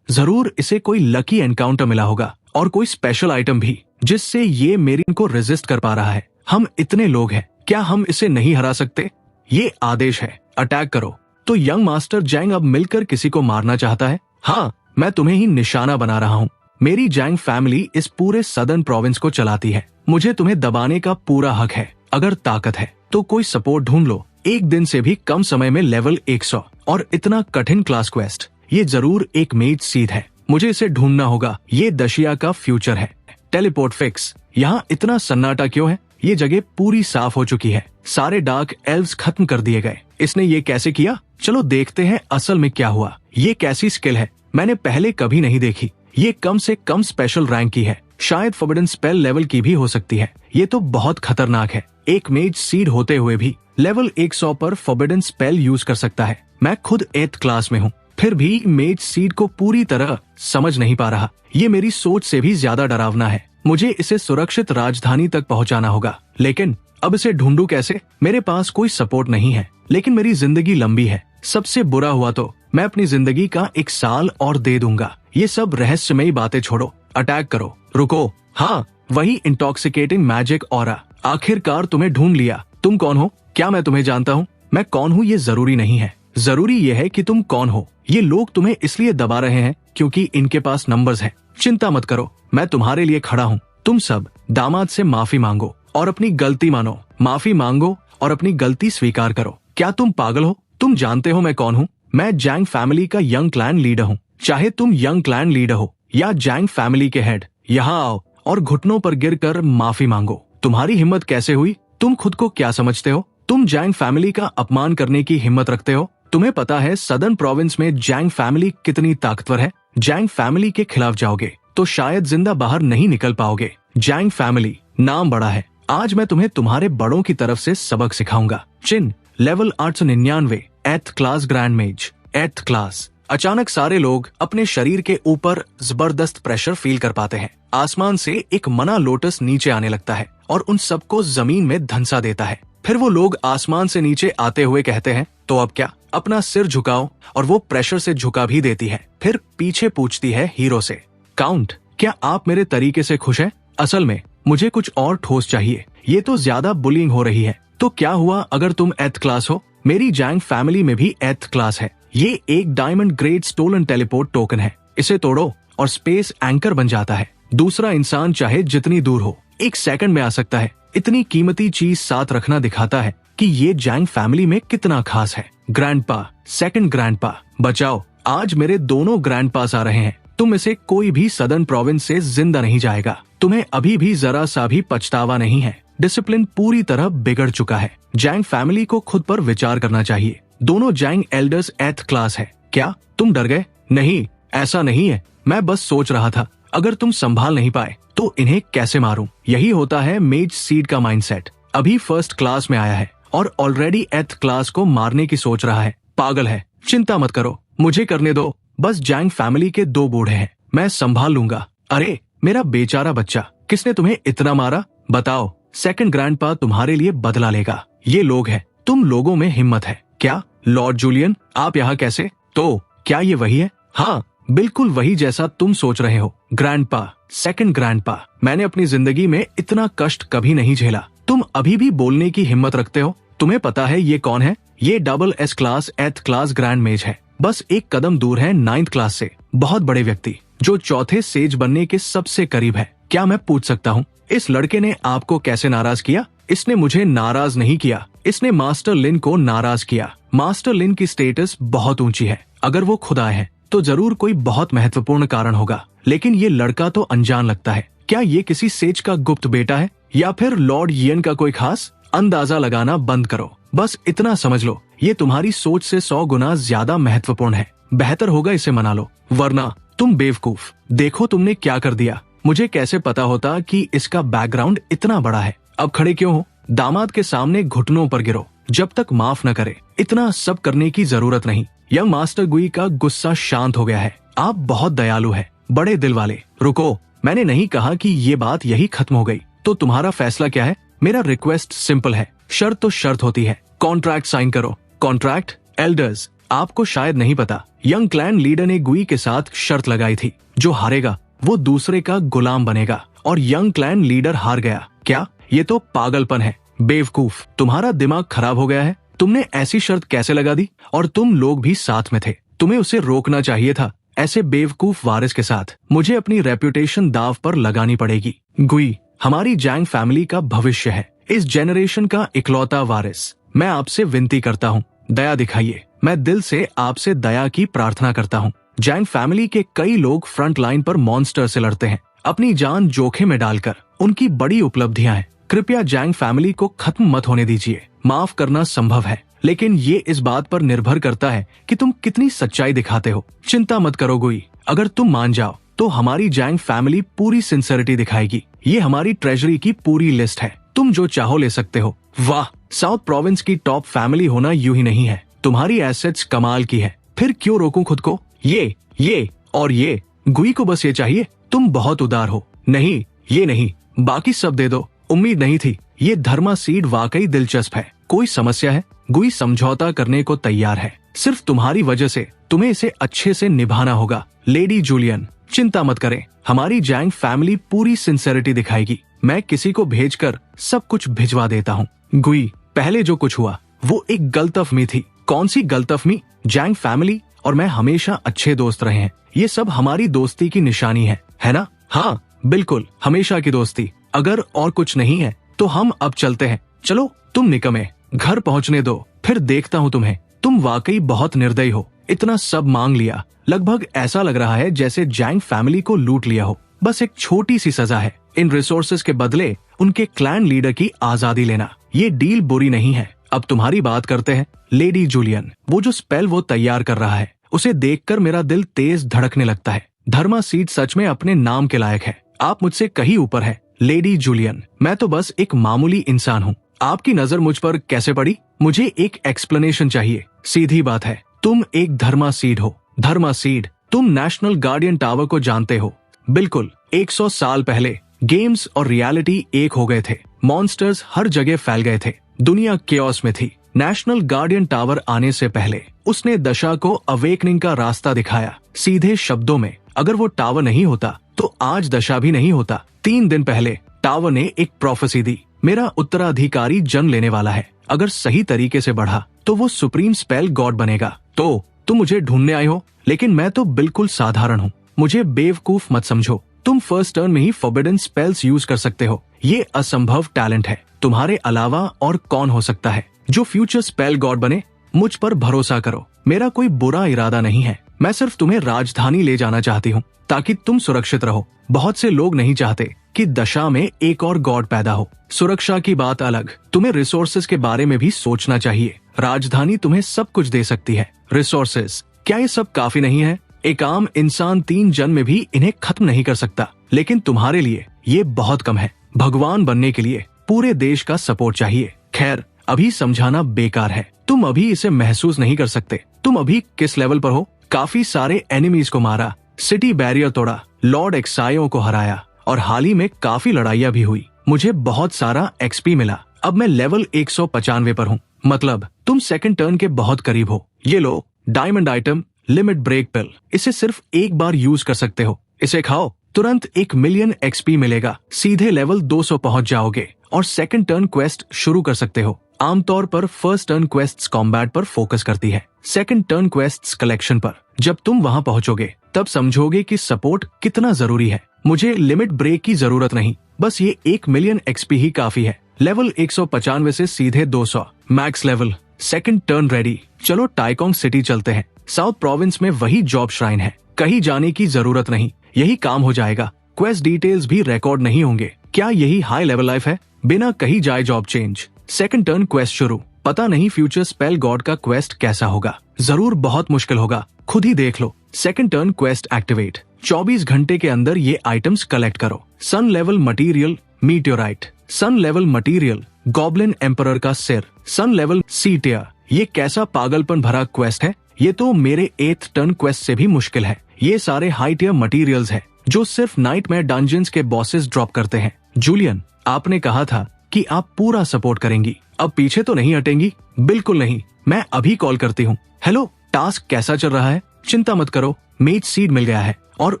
जरूर इसे कोई लकी एनकाउंटर मिला होगा और कोई स्पेशल आइटम भी, जिससे ये मेरिन को रेजिस्ट कर पा रहा है। हम इतने लोग हैं, क्या हम इसे नहीं हरा सकते? ये आदेश है, अटैक करो। तो यंग मास्टर जैंग अब मिलकर किसी को मारना चाहता है। हाँ, मैं तुम्हें ही निशाना बना रहा हूँ। मेरी जैंग फैमिली इस पूरे सदर्न प्रोविंस को चलाती है। मुझे तुम्हें दबाने का पूरा हक है। अगर ताकत है तो कोई सपोर्ट ढूंढ लो। एक दिन से भी कम समय में लेवल 100 और इतना कठिन क्लास क्वेस्ट, ये जरूर एक मेज सीड है। मुझे इसे ढूंढना होगा। ये दशिया का फ्यूचर है। Teleport fix. यहाँ इतना सन्नाटा क्यों है? ये जगह पूरी साफ हो चुकी है। सारे डार्क एल्व्स खत्म कर दिए गए। इसने ये कैसे किया? चलो देखते हैं असल में क्या हुआ। ये कैसी स्किल है? मैंने पहले कभी नहीं देखी। ये कम से कम स्पेशल रैंक की है। शायद फॉरबिडन स्पेल लेवल की भी हो सकती है। ये तो बहुत खतरनाक है। एक मेज सीड होते हुए भी लेवल 100 पर फॉरबिडन स्पेल यूज कर सकता है। मैं खुद 8th क्लास में हूँ, फिर भी मेज सीड को पूरी तरह समझ नहीं पा रहा। ये मेरी सोच से भी ज्यादा डरावना है। मुझे इसे सुरक्षित राजधानी तक पहुँचाना होगा, लेकिन अब इसे ढूंढूं कैसे? मेरे पास कोई सपोर्ट नहीं है, लेकिन मेरी जिंदगी लंबी है। सबसे बुरा हुआ तो मैं अपनी जिंदगी का 1 साल और दे दूंगा। ये सब रहस्यमयी बातें छोड़ो, अटैक करो। रुको, हाँ वही इंटॉक्सिकेटिंग मैजिक ऑरा। आखिरकार तुम्हें ढूंढ लिया। तुम कौन हो? क्या मैं तुम्हें जानता हूँ? मैं कौन हूँ ये जरूरी नहीं है, जरूरी ये है कि तुम कौन हो। ये लोग तुम्हें इसलिए दबा रहे हैं क्योंकि इनके पास नंबर्स हैं। चिंता मत करो, मैं तुम्हारे लिए खड़ा हूँ। तुम सब दामाद से माफी मांगो और अपनी गलती मानो। माफी मांगो और अपनी गलती स्वीकार करो। क्या तुम पागल हो? तुम जानते हो मैं कौन हूँ? मैं जैंग फैमिली का यंग क्लैन लीडर हूँ। चाहे तुम यंग क्लैन लीडर हो या जैंग फैमिली के हेड, यहाँ आओ और घुटनों पर गिरकर माफी मांगो। तुम्हारी हिम्मत कैसे हुई? तुम खुद को क्या समझते हो? तुम जैंग फैमिली का अपमान करने की हिम्मत रखते हो? तुम्हें पता है सदर्न प्रोविंस में जैंग फैमिली कितनी ताकतवर है? जैंग फैमिली के खिलाफ जाओगे तो शायद जिंदा बाहर नहीं निकल पाओगे। जैंग फैमिली नाम बड़ा है। आज मैं तुम्हें तुम्हारे बड़ों की तरफ से सबक सिखाऊंगा। चिन, लेवल 899, 8th क्लास ग्रैंड मेज, 8th क्लास। अचानक सारे लोग अपने शरीर के ऊपर जबरदस्त प्रेशर फील कर पाते हैं। आसमान से एक मना लोटस नीचे आने लगता है और उन सबको जमीन में धंसा देता है। फिर वो लोग आसमान से नीचे आते हुए कहते हैं, तो अब क्या? अपना सिर झुकाओ, और वो प्रेशर से झुका भी देती है। फिर पीछे पूछती है हीरो से, काउंट, क्या आप मेरे तरीके से खुश हैं? असल में मुझे कुछ और ठोस चाहिए। ये तो ज्यादा बुलिंग हो रही है। तो क्या हुआ अगर तुम 8th क्लास हो? मेरी जैंग फैमिली में भी 8th क्लास है। ये एक diamond grade stolen teleport token है। इसे तोड़ो और स्पेस एंकर बन जाता है। दूसरा इंसान चाहे जितनी दूर हो 1 सेकंड में आ सकता है। इतनी कीमती चीज साथ रखना दिखाता है कि ये जैंग फैमिली में कितना खास है। ग्रैंडपा, सेकंड ग्रैंडपा, बचाओ, आज मेरे दोनों ग्रैंडपास आ रहे हैं। तुम में से कोई भी सदर्न प्रोविंस से जिंदा नहीं जाएगा। तुम्हें अभी भी जरा सा भी पछतावा नहीं है। डिसिप्लिन पूरी तरह बिगड़ चुका है। जैंग फैमिली को खुद पर विचार करना चाहिए। दोनों जैंग एल्डर्स 8th क्लास है। क्या तुम डर गए? नहीं, ऐसा नहीं है। मैं बस सोच रहा था, अगर तुम संभाल नहीं पाए तो इन्हें कैसे मारूं? यही होता है मेज सीड का माइंडसेट। अभी 1st क्लास में आया है और ऑलरेडी 8th क्लास को मारने की सोच रहा है। पागल है। चिंता मत करो, मुझे करने दो। बस जैंग फैमिली के 2 बूढ़े हैं, मैं संभाल लूंगा। अरे मेरा बेचारा बच्चा, किसने तुम्हें इतना मारा? बताओ, सेकंड ग्रैंडपा तुम्हारे लिए बदला लेगा। ये लोग हैं, तुम लोगों में हिम्मत है क्या? लॉर्ड जूलियन, आप यहाँ कैसे? तो क्या ये वही है? हाँ, बिल्कुल वही जैसा तुम सोच रहे हो। ग्रैंडपा, सेकंड ग्रैंडपा, मैंने अपनी जिंदगी में इतना कष्ट कभी नहीं झेला। तुम अभी भी बोलने की हिम्मत रखते हो? तुम्हें पता है ये कौन है? ये SS class 8th class grand मेज है। बस एक कदम दूर है 9th क्लास से। बहुत बड़े व्यक्ति जो चौथे सेज बनने के सबसे करीब है। क्या मैं पूछ सकता हूँ, इस लड़के ने आपको कैसे नाराज किया? इसने मुझे नाराज नहीं किया, इसने मास्टर लिन को नाराज किया। मास्टर लिन की स्टेटस बहुत ऊंची है। अगर वो खुदा है तो जरूर कोई बहुत महत्वपूर्ण कारण होगा, लेकिन ये लड़का तो अनजान लगता है। क्या ये किसी सेज का गुप्त बेटा है या फिर लॉर्ड यियन का कोई खास? अंदाजा लगाना बंद करो, बस इतना समझ लो, ये तुम्हारी सोच से 100 गुना ज्यादा महत्वपूर्ण है। बेहतर होगा इसे मना लो, वरना तुम बेवकूफ। देखो तुमने क्या कर दिया। मुझे कैसे पता होता कि इसका बैकग्राउंड इतना बड़ा है? अब खड़े क्यों हो? दामाद के सामने घुटनों पर गिरो जब तक माफ न करे। इतना सब करने की जरूरत नहीं। यंग मास्टर गुई का गुस्सा शांत हो गया है। आप बहुत दयालु है, बड़े दिल वाले। रुको, मैंने नहीं कहा कि ये बात यही खत्म हो गई। तो तुम्हारा फैसला क्या है? मेरा रिक्वेस्ट सिंपल है। शर्त तो शर्त होती है। कॉन्ट्रैक्ट साइन करो। कॉन्ट्रैक्ट? एल्डर्स, आपको शायद नहीं पता, यंग क्लैन लीडर ने गुई के साथ शर्त लगाई थी, जो हारेगा वो दूसरे का गुलाम बनेगा, और यंग क्लैन लीडर हार गया। क्या? ये तो पागलपन है। बेवकूफ, तुम्हारा दिमाग खराब हो गया है। तुमने ऐसी शर्त कैसे लगा दी? और तुम लोग भी साथ में थे। तुम्हें उसे रोकना चाहिए था। ऐसे बेवकूफ वारिस के साथ मुझे अपनी रेपुटेशन दाव पर लगानी पड़ेगी। गुई हमारी जैंग फैमिली का भविष्य है, इस जेनरेशन का इकलौता वारिस। मैं आपसे विनती करता हूँ, दया दिखाइए। मैं दिल से आपसे दया की प्रार्थना करता हूँ। जैंग फैमिली के कई लोग फ्रंट लाइन पर मॉन्स्टर से लड़ते हैं, अपनी जान जोखिम में डालकर। उनकी बड़ी उपलब्धियां हैं। कृपया जैंग फैमिली को खत्म मत होने दीजिए। माफ करना संभव है, लेकिन ये इस बात पर निर्भर करता है कि तुम कितनी सच्चाई दिखाते हो। चिंता मत करो गुई, अगर तुम मान जाओ तो हमारी जैंग फैमिली पूरी सिंसियरिटी दिखाएगी। ये हमारी ट्रेजरी की पूरी लिस्ट है, तुम जो चाहो ले सकते हो। वाह, साउथ प्रोविंस की टॉप फैमिली होना यूं ही नहीं है। तुम्हारी एसेट्स कमाल की है, फिर क्यों रोकूं खुद को? ये और ये। गुई को बस ये चाहिए। तुम बहुत उदार हो। नहीं, ये नहीं, बाकी सब दे दो। उम्मीद नहीं थी। ये धर्मा सीड वाकई दिलचस्प है। कोई समस्या है? गुई समझौता करने को तैयार है। सिर्फ तुम्हारी वजह से तुम्हें इसे अच्छे से निभाना होगा। लेडी जूलियन, चिंता मत करें, हमारी जैंग फैमिली पूरी सिंसियरिटी दिखाएगी। मैं किसी को भेजकर सब कुछ भिजवा देता हूँ। गुई, पहले जो कुछ हुआ वो एक गलतफहमी थी। कौन सी गलतफहमी? जैंग फैमिली और मैं हमेशा अच्छे दोस्त रहे हैं। ये सब हमारी दोस्ती की निशानी है ना? हाँ बिल्कुल, हमेशा की दोस्ती। अगर और कुछ नहीं है तो हम अब चलते हैं। चलो, तुम निकमे, घर पहुंचने दो, फिर देखता हूँ तुम्हें। तुम वाकई बहुत निर्दयी हो। इतना सब मांग लिया, लगभग ऐसा लग रहा है जैसे जैंग फैमिली को लूट लिया हो। बस एक छोटी सी सजा है, इन रिसोर्सेज के बदले उनके क्लैन लीडर की आजादी लेना। ये डील बुरी नहीं है। अब तुम्हारी बात करते हैं। लेडी जूलियन, वो जो स्पेल वो तैयार कर रहा है, उसे देखकर मेरा दिल तेज धड़कने लगता है। धर्मा सीड सच में अपने नाम के लायक है। आप मुझसे कहीं ऊपर है। लेडी जूलियन, मैं तो बस एक मामूली इंसान हूँ। आपकी नजर मुझ पर कैसे पड़ी? मुझे एक एक्सप्लेनेशन चाहिए। सीधी बात है, तुम एक धर्मा सीड हो। धर्मा सीड, तुम नेशनल गार्डियन टावर को जानते हो? बिल्कुल, 100 साल पहले गेम्स और रियलिटी एक हो गए थे। मॉन्स्टर्स हर जगह फैल गए थे। दुनिया केओस में थी। नेशनल गार्डियन टावर आने से पहले उसने दशा को अवेकनिंग का रास्ता दिखाया। सीधे शब्दों में, अगर वो टावर नहीं होता तो आज दशा भी नहीं होता। 3 दिन पहले टावर ने एक प्रोफेसी दी। मेरा उत्तराधिकारी जन्म लेने वाला है। अगर सही तरीके से बढ़ा तो वो सुप्रीम स्पेल गॉड बनेगा। तो तुम मुझे ढूंढने आए हो, लेकिन मैं तो बिल्कुल साधारण हूँ। मुझे बेवकूफ मत समझो। तुम फर्स्ट टर्न में ही फॉरबिडन स्पेल्स यूज कर सकते हो। ये असंभव टैलेंट है। तुम्हारे अलावा और कौन हो सकता है? जो फ्यूचर स्पेल गॉड बने, मुझ पर भरोसा करो। मेरा कोई बुरा इरादा नहीं है, मैं सिर्फ तुम्हें राजधानी ले जाना चाहती हूँ ताकि तुम सुरक्षित रहो। बहुत से लोग नहीं चाहते कि दशा में एक और गॉड पैदा हो। सुरक्षा की बात अलग, तुम्हें रिसोर्सेज के बारे में भी सोचना चाहिए। राजधानी तुम्हें सब कुछ दे सकती है। रिसोर्सेज, क्या ये सब काफी नहीं है? एक आम इंसान 3 जन्म में भी इन्हें खत्म नहीं कर सकता, लेकिन तुम्हारे लिए ये बहुत कम है। भगवान बनने के लिए पूरे देश का सपोर्ट चाहिए। खैर, अभी समझाना बेकार है, तुम अभी इसे महसूस नहीं कर सकते। तुम अभी किस लेवल पर हो? काफी सारे एनिमीज को मारा, सिटी बैरियर तोड़ा, लॉर्ड एक्सायो को हराया और हाल ही में काफी लड़ाइयाँ भी हुई। मुझे बहुत सारा एक्सपी मिला। अब मैं लेवल 195 पर हूँ, मतलब तुम सेकंड टर्न के बहुत करीब हो। ये लो डायमंड आइटम, लिमिट ब्रेक पिल। इसे सिर्फ एक बार यूज कर सकते हो। इसे खाओ, तुरंत 1 मिलियन एक्सपी मिलेगा। सीधे लेवल 200 पहुंच जाओगे और सेकंड टर्न क्वेस्ट शुरू कर सकते हो। आमतौर पर फर्स्ट टर्न क्वेस्ट्स कॉम्बैट पर फोकस करती है, सेकंड टर्न क्वेस्ट्स कलेक्शन पर। जब तुम वहां पहुंचोगे तब समझोगे कि सपोर्ट कितना जरूरी है। मुझे लिमिट ब्रेक की जरूरत नहीं, बस ये 1 मिलियन एक्सपी ही काफी है। लेवल 195 से सीधे 200 max level, second turn ready. चलो टाइकोंग सिटी चलते हैं। साउथ प्रोविंस में वही जॉब श्राइन है, कहीं जाने की जरूरत नहीं, यही काम हो जाएगा। क्वेस्ट डिटेल्स भी रिकॉर्ड नहीं होंगे। क्या यही हाई लेवल लाइफ है? बिना कहीं जाए job change, second turn quest शुरू। पता नहीं फ्यूचर स्पेल गॉड का क्वेस्ट कैसा होगा, जरूर बहुत मुश्किल होगा, खुद ही देख लो। सेकंड टर्न क्वेस्ट एक्टिवेट, 24 घंटे के अंदर ये आइटम्स कलेक्ट करो। सन लेवल मटीरियल मीटियोराइट, सन लेवल मटीरियल गॉब्लिन एम्परर का सिर, सन लेवल सीटियर। ये कैसा पागलपन भरा क्वेस्ट है, ये तो मेरे 8th टर्न क्वेस्ट से भी मुश्किल है। ये सारे हाई टियर मटीरियल्स हैं जो सिर्फ नाइटमेयर डंजन्स के बॉसेस ड्रॉप करते हैं। जूलियन, आपने कहा था कि आप पूरा सपोर्ट करेंगी, अब पीछे तो नहीं हटेंगी? बिल्कुल नहीं, मैं अभी कॉल करती हूँ। हेलो, टास्क कैसा चल रहा है? चिंता मत करो, मेज सीड मिल गया है और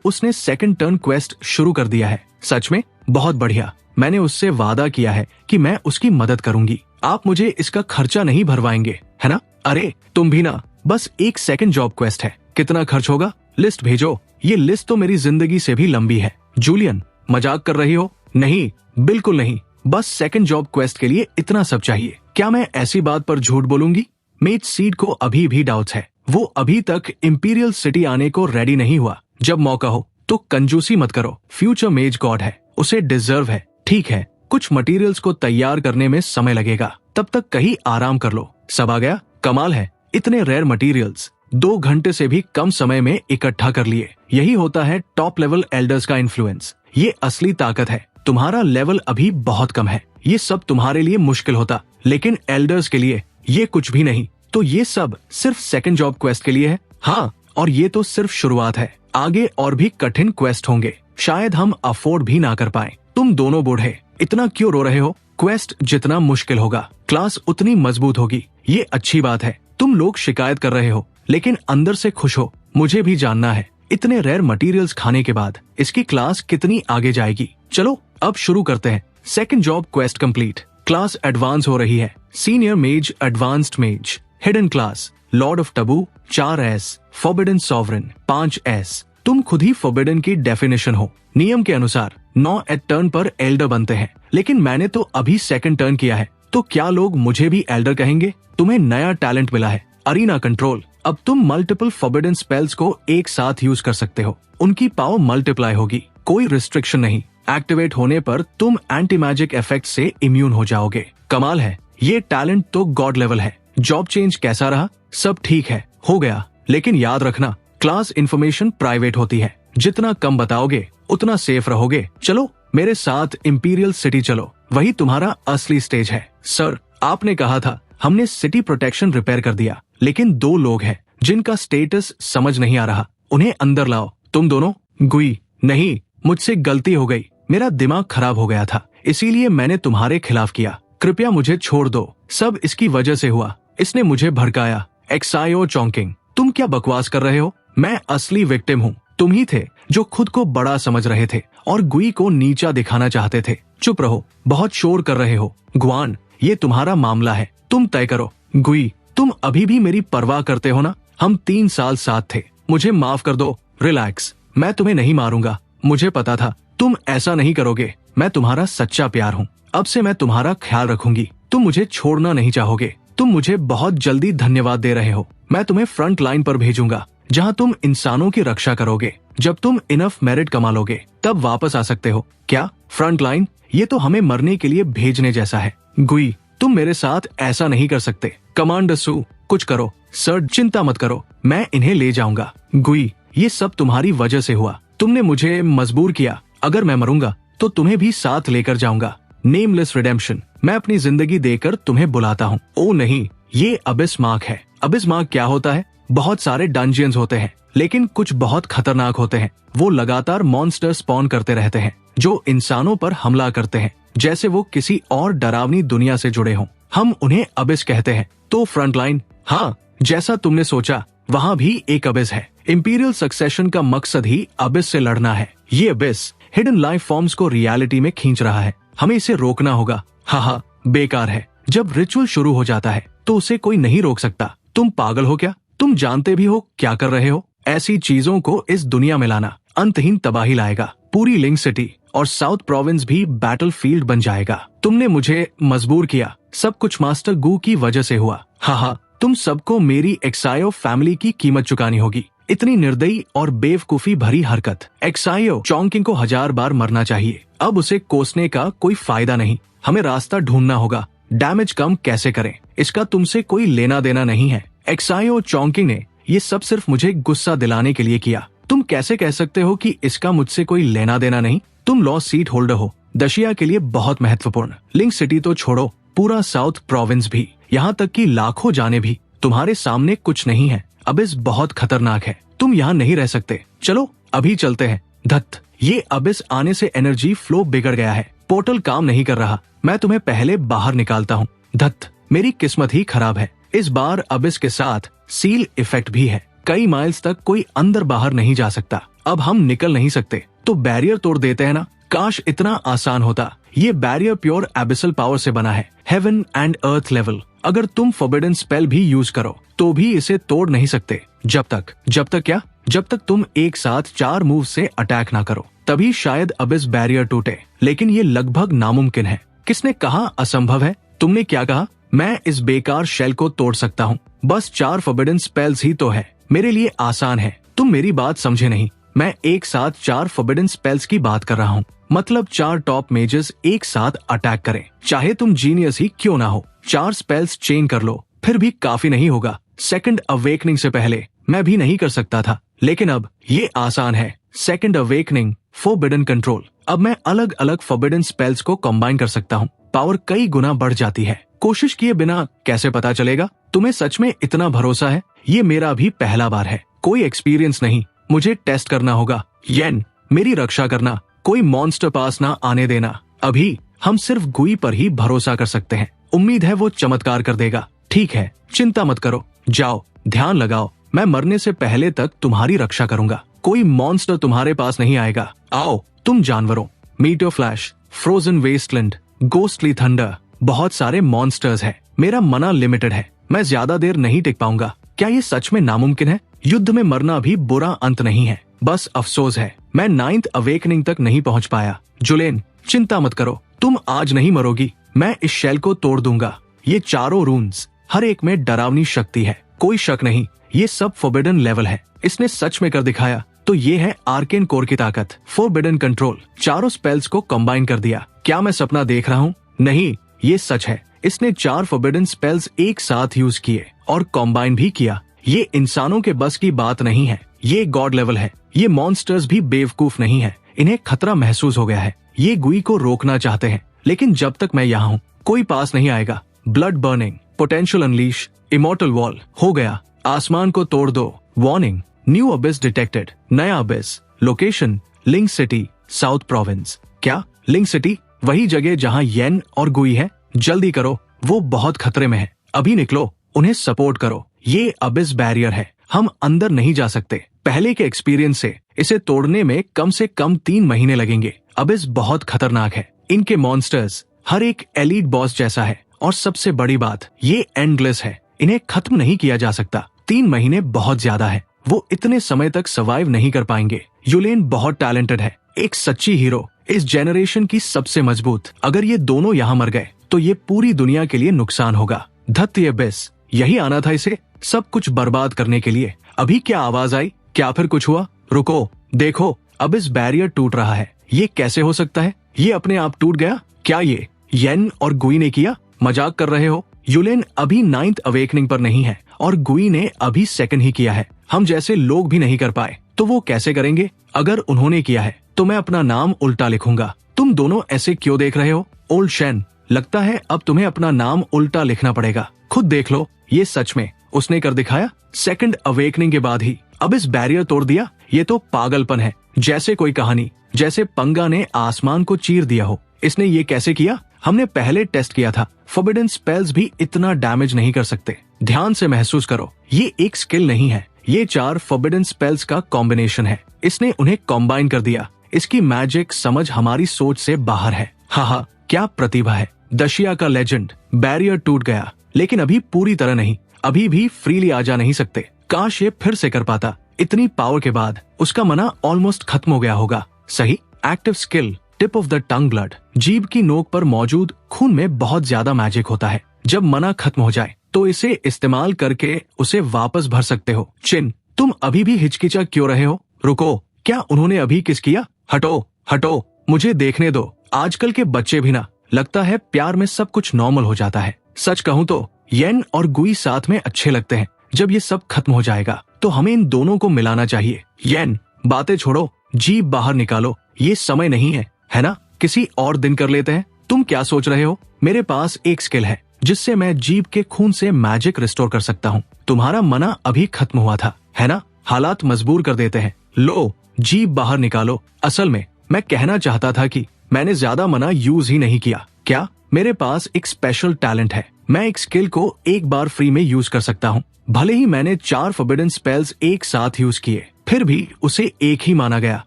उसने सेकंड टर्न क्वेस्ट शुरू कर दिया है। सच में? बहुत बढ़िया। मैंने उससे वादा किया है कि मैं उसकी मदद करूंगी। आप मुझे इसका खर्चा नहीं भरवाएंगे, है ना? अरे तुम भी ना, बस एक सेकंड जॉब क्वेस्ट है, कितना खर्च होगा? लिस्ट भेजो। ये लिस्ट तो मेरी जिंदगी से भी लंबी है। जूलियन, मजाक कर रही हो? नहीं, बिल्कुल नहीं, बस सेकंड जॉब क्वेस्ट के लिए इतना सब चाहिए। क्या मैं ऐसी बात पर झूठ बोलूंगी? मेज सीड को अभी भी डाउट्स है, वो अभी तक इंपीरियल सिटी आने को रेडी नहीं हुआ। जब मौका हो तो कंजूसी मत करो, फ्यूचर मेज गॉड है, उसे डिजर्व है। ठीक है, कुछ मटेरियल्स को तैयार करने में समय लगेगा, तब तक कहीं आराम कर लो। सब आ गया? कमाल है, इतने रेयर मटेरियल्स 2 घंटे से भी कम समय में इकट्ठा कर लिए। यही होता है टॉप लेवल एल्डर्स का इन्फ्लुएंस, ये असली ताकत है। तुम्हारा लेवल अभी बहुत कम है, ये सब तुम्हारे लिए मुश्किल होता, लेकिन एल्डर्स के लिए ये कुछ भी नहीं। तो ये सब सिर्फ सेकंड जॉब क्वेस्ट के लिए है? हाँ, और ये तो सिर्फ शुरुआत है, आगे और भी कठिन क्वेस्ट होंगे, शायद हम अफोर्ड भी ना कर पाए। तुम दोनों बूढ़े इतना क्यों रो रहे हो? क्वेस्ट जितना मुश्किल होगा, क्लास उतनी मजबूत होगी, ये अच्छी बात है। तुम लोग शिकायत कर रहे हो, लेकिन अंदर से खुश हो। मुझे भी जानना है, इतने रेयर मटेरियल्स खाने के बाद इसकी क्लास कितनी आगे जाएगी। चलो अब शुरू करते हैं। Second job quest complete, class advance हो रही है। सीनियर मेज, एडवांस्ड मेज, hidden class, Lord of Tabu 4S, forbidden sovereign 5S। तुम खुद ही फॉरबिडन की डेफिनेशन हो। नियम के अनुसार 9 एट टर्न पर एल्डर बनते हैं, लेकिन मैंने तो अभी सेकंड टर्न किया है, तो क्या लोग मुझे भी एल्डर कहेंगे? तुम्हें नया टैलेंट मिला है, अरीना कंट्रोल। अब तुम मल्टीपल फॉरबिडन स्पेल्स को एक साथ यूज कर सकते हो, उनकी पावर मल्टीप्लाई होगी, कोई रिस्ट्रिक्शन नहीं। एक्टिवेट होने पर तुम एंटी मैजिक इफेक्ट से इम्यून हो जाओगे। कमाल है, ये टैलेंट तो गॉड लेवल है। जॉब चेंज कैसा रहा? सब ठीक है, हो गया, लेकिन याद रखना क्लास इन्फॉर्मेशन प्राइवेट होती है, जितना कम बताओगे उतना सेफ रहोगे। चलो मेरे साथ इंपीरियल सिटी चलो, वही तुम्हारा असली स्टेज है। सर, आपने कहा था, हमने सिटी प्रोटेक्शन रिपेयर कर दिया, लेकिन 2 लोग हैं जिनका स्टेटस समझ नहीं आ रहा, उन्हें अंदर लाओ। तुम दोनों? गुई, नहीं, मुझसे गलती हो गई, मेरा दिमाग खराब हो गया था, इसीलिए मैंने तुम्हारे खिलाफ किया। कृपया मुझे छोड़ दो, सब इसकी वजह से हुआ, इसने मुझे भड़काया। एक्सायो चौंकिंग, तुम क्या बकवास कर रहे हो? मैं असली विक्टिम हूँ, तुम ही थे जो खुद को बड़ा समझ रहे थे और गुई को नीचा दिखाना चाहते थे। चुप रहो, बहुत शोर कर रहे हो। ग्वान, ये तुम्हारा मामला है, तुम तय करो। गुई, तुम अभी भी मेरी परवाह करते हो ना? हम 3 साल साथ थे, मुझे माफ कर दो। रिलैक्स, मैं तुम्हें नहीं मारूंगा, मुझे पता था तुम ऐसा नहीं करोगे। मैं तुम्हारा सच्चा प्यार हूँ, अब से मैं तुम्हारा ख्याल रखूंगी, तुम मुझे छोड़ना नहीं चाहोगे। तुम मुझे बहुत जल्दी धन्यवाद दे रहे हो। मैं तुम्हें फ्रंट लाइन पर भेजूंगा, जहां तुम इंसानों की रक्षा करोगे। जब तुम इनफ मेरिट कमा लोगे तब वापस आ सकते हो। क्या फ्रंट लाइन? ये तो हमें मरने के लिए भेजने जैसा है। गुई, तुम मेरे साथ ऐसा नहीं कर सकते। कमांडर सू, कुछ करो। सर, चिंता मत करो, मैं इन्हें ले जाऊंगा। गुई, ये सब तुम्हारी वजह से हुआ। तुमने मुझे मजबूर किया। अगर मैं मरूंगा तो तुम्हें भी साथ लेकर जाऊंगा। नेमलेस रिडेम्पशन, मैं अपनी जिंदगी देकर तुम्हें बुलाता हूँ। ओ नहीं, ये अबिस मार्क है। अबिस मार्क क्या होता है? बहुत सारे डंजियंस होते हैं, लेकिन कुछ बहुत खतरनाक होते हैं। वो लगातार मॉन्स्टर स्पॉन करते रहते हैं जो इंसानों पर हमला करते हैं, जैसे वो किसी और डरावनी दुनिया से जुड़े हों। हम उन्हें अबिस कहते हैं। तो फ्रंटलाइन, हाँ, जैसा तुमने सोचा, वहाँ भी एक अबिस है। इंपीरियल सक्सेशन का मकसद ही अबिस से लड़ना है। ये अबिस हिडन लाइफ फॉर्म्स को रियलिटी में खींच रहा है। हमें इसे रोकना होगा। हाँ, बेकार है। जब रिचुअल शुरू हो जाता है तो उसे कोई नहीं रोक सकता। तुम पागल हो क्या? तुम जानते भी हो क्या कर रहे हो? ऐसी चीजों को इस दुनिया में लाना अंतहीन तबाही लाएगा। पूरी लिंक सिटी और साउथ प्रोविंस भी बैटलफील्ड बन जाएगा। तुमने मुझे मजबूर किया। सब कुछ मास्टर गू की वजह से हुआ। हाँ, तुम सबको मेरी एक्सायो फैमिली की कीमत चुकानी होगी। इतनी निर्दयी और बेवकूफी भरी हरकत। एक्सायो चोंकिंग को 1000 बार मरना चाहिए। अब उसे कोसने का कोई फायदा नहीं। हमें रास्ता ढूंढना होगा। डैमेज कम कैसे करें, इसका तुमसे कोई लेना देना नहीं है। एक्सायो चोंकिंग ने ये सब सिर्फ मुझे गुस्सा दिलाने के लिए किया। तुम कैसे कह सकते हो कि इसका मुझसे कोई लेना देना नहीं? तुम लॉ सीट होल्डर हो, दशिया के लिए बहुत महत्वपूर्ण। लिंक सिटी तो छोड़ो, पूरा साउथ प्रोविंस भी, यहाँ तक कि लाखों जाने भी तुम्हारे सामने कुछ नहीं है। अबिस बहुत खतरनाक है। तुम यहाँ नहीं रह सकते। चलो अभी चलते हैं। धत, ये अबिस आने से एनर्जी फ्लो बिगड़ गया है। पोर्टल काम नहीं कर रहा। मैं तुम्हें पहले बाहर निकालता हूँ। धत, मेरी किस्मत ही खराब है। इस बार अबिस के साथ सील इफेक्ट भी है। कई माइल्स तक कोई अंदर बाहर नहीं जा सकता। अब हम निकल नहीं सकते तो बैरियर तोड़ देते हैं ना। काश इतना आसान होता। ये बैरियर प्योर एबिसल पावर से बना है, हेवन एंड अर्थ लेवल। अगर तुम फॉरबिडन स्पेल भी यूज करो तो भी इसे तोड़ नहीं सकते। जब तक क्या? जब तक तुम एक साथ 4 मूव से अटैक ना करो, तभी शायद अबिस बैरियर टूटे। लेकिन ये लगभग नामुमकिन है। किसने कहा असंभव है? तुमने क्या कहा? मैं इस बेकार शेल को तोड़ सकता हूँ। बस 4 फॉरबिडन स्पेल्स ही तो है। मेरे लिए आसान है। तुम मेरी बात समझे नहीं। मैं एक साथ 4 फॉरबिडन स्पेल्स की बात कर रहा हूँ। मतलब 4 टॉप मेजेस एक साथ अटैक करें। चाहे तुम जीनियस ही क्यों ना हो, 4 स्पेल्स चेन कर लो, फिर भी काफी नहीं होगा। सेकंड अवेकनिंग से पहले मैं भी नहीं कर सकता था, लेकिन अब ये आसान है। Second awakening, forbidden control. अब मैं अलग अलग फॉरबिडन स्पेल्स को कंबाइन कर सकता हूँ। पावर कई गुना बढ़ जाती है। कोशिश किए बिना कैसे पता चलेगा? तुम्हें सच में इतना भरोसा है? ये मेरा भी पहला बार है, कोई एक्सपीरियंस नहीं। मुझे टेस्ट करना होगा। येन, मेरी रक्षा करना। कोई मॉन्स्टर पास ना आने देना। अभी हम सिर्फ गुई पर ही भरोसा कर सकते हैं। उम्मीद है वो चमत्कार कर देगा। ठीक है, चिंता मत करो। जाओ, ध्यान लगाओ। मैं मरने से पहले तक तुम्हारी रक्षा करूंगा। कोई मॉन्स्टर तुम्हारे पास नहीं आएगा। आओ तुम जानवरों। Meteor flash, frozen wasteland, ghostly thunder, बहुत सारे मॉन्स्टर्स हैं। मेरा मना लिमिटेड है। मैं ज्यादा देर नहीं टिक पाऊंगा। क्या ये सच में नामुमकिन है? युद्ध में मरना भी बुरा अंत नहीं है। बस अफसोस है मैं 9th अवेकनिंग तक नहीं पहुंच पाया। जुलेन, चिंता मत करो, तुम आज नहीं मरोगी। मैं इस शेल को तोड़ दूंगा। ये चारों रून्स, हर एक में डरावनी शक्ति है। कोई शक नहीं, ये सब फॉरबिडन लेवल है। इसने सच में कर दिखाया। तो ये है आर्केन कोर की ताकत। फॉरबिडन कंट्रोल, चारों स्पेल्स को कंबाइन कर दिया। क्या मैं सपना देख रहा हूँ? नहीं, ये सच है। इसने 4 फॉरबिडन स्पेल्स एक साथ यूज किए और कंबाइन भी किया। ये इंसानों के बस की बात नहीं है। ये गॉड लेवल है। ये मॉन्स्टर्स भी बेवकूफ नहीं है। इन्हें खतरा महसूस हो गया है। ये गुई को रोकना चाहते हैं, लेकिन जब तक मैं यहाँ हूँ कोई पास नहीं आएगा। Blood burning, potential unleash, immortal wall हो गया। आसमान को तोड़ दो। Warning, new abyss detected. नया abyss. Location, link city, south province. क्या लिंक सिटी? वही जगह जहाँ येन और गुई है। जल्दी करो, वो बहुत खतरे में है। अभी निकलो, उन्हें सपोर्ट करो। ये अबिस बैरियर है, हम अंदर नहीं जा सकते। पहले के एक्सपीरियंस से इसे तोड़ने में कम से कम 3 महीने लगेंगे। अबिस बहुत खतरनाक है। इनके मॉन्स्टर्स हर एक एलीट बॉस जैसा है, और सबसे बड़ी बात, ये एंडलेस है। इन्हें खत्म नहीं किया जा सकता। 3 महीने बहुत ज्यादा है। वो इतने समय तक सर्वाइव नहीं कर पाएंगे। युलेन बहुत टैलेंटेड है, एक सच्ची हीरो, इस जेनरेशन की सबसे मजबूत। अगर ये दोनों यहाँ मर गए तो ये पूरी दुनिया के लिए नुकसान होगा। धत ये बेस, यही आना था इसे सब कुछ बर्बाद करने के लिए। अभी क्या आवाज आई? क्या फिर कुछ हुआ? रुको, देखो, अब इस बैरियर टूट रहा है। ये कैसे हो सकता है? ये अपने आप टूट गया? क्या ये येन और गुई ने किया? मजाक कर रहे हो? युलेन अभी 9th अवेकनिंग पर नहीं है और गुई ने अभी 2nd ही किया है। हम जैसे लोग भी नहीं कर पाए तो वो कैसे करेंगे? अगर उन्होंने किया है तो मैं अपना नाम उल्टा लिखूंगा। तुम दोनों ऐसे क्यों देख रहे हो? ओल्ड शेन, लगता है अब तुम्हें अपना नाम उल्टा लिखना पड़ेगा। खुद देख लो, ये सच में उसने कर दिखाया। 2nd अवेकनिंग के बाद ही अब इस बैरियर तोड़ दिया। ये तो पागलपन है, जैसे कोई कहानी, जैसे पंगा ने आसमान को चीर दिया हो। इसने ये कैसे किया? हमने पहले टेस्ट किया था। फॉरबिडन स्पेल्स भी इतना डैमेज नहीं कर सकते। ध्यान से महसूस करो, ये एक स्किल नहीं है, ये 4 फॉरबिडन स्पेल्स का कॉम्बिनेशन है। इसने उन्हें कॉम्बाइन कर दिया। इसकी मैजिक समझ हमारी सोच से बाहर है। हाँ, क्या प्रतिभा है। दशिया का लेजेंड। बैरियर टूट गया, लेकिन अभी पूरी तरह नहीं। अभी भी फ्रीली आ जा नहीं सकते। काश ये फिर से कर पाता। इतनी पावर के बाद उसका मना ऑलमोस्ट खत्म हो गया होगा। सही, active skill, tip of the tongue blood. जीभ की नोक पर मौजूद खून में बहुत ज्यादा मैजिक होता है। जब मना खत्म हो जाए तो इसे इस्तेमाल करके उसे वापस भर सकते हो। चिन, तुम अभी भी हिचकिचा क्यों रहे हो? रुको, क्या उन्होंने अभी किस किया? हटो हटो, मुझे देखने दो। आजकल के बच्चे भी ना, लगता है प्यार में सब कुछ नॉर्मल हो जाता है। सच कहूँ तो येन और गुई साथ में अच्छे लगते हैं। जब ये सब खत्म हो जाएगा तो हमें इन दोनों को मिलाना चाहिए। येन, बातें छोड़ो, जीभ बाहर निकालो। ये समय नहीं है ना? किसी और दिन कर लेते हैं। तुम क्या सोच रहे हो? मेरे पास एक स्किल है जिससे मैं जीभ के खून से मैजिक रिस्टोर कर सकता हूँ। तुम्हारा मना अभी खत्म हुआ था, है ना? हालात मजबूर कर देते हैं। लो, जीभ बाहर निकालो। असल में मैं कहना चाहता था कि मैंने ज्यादा मना यूज ही नहीं किया। क्या? मेरे पास एक स्पेशल टैलेंट है। मैं एक स्किल को एक बार फ्री में यूज कर सकता हूँ। भले ही मैंने 4 फॉरबिडन स्पेल्स एक साथ यूज किए, फिर भी उसे एक ही माना गया।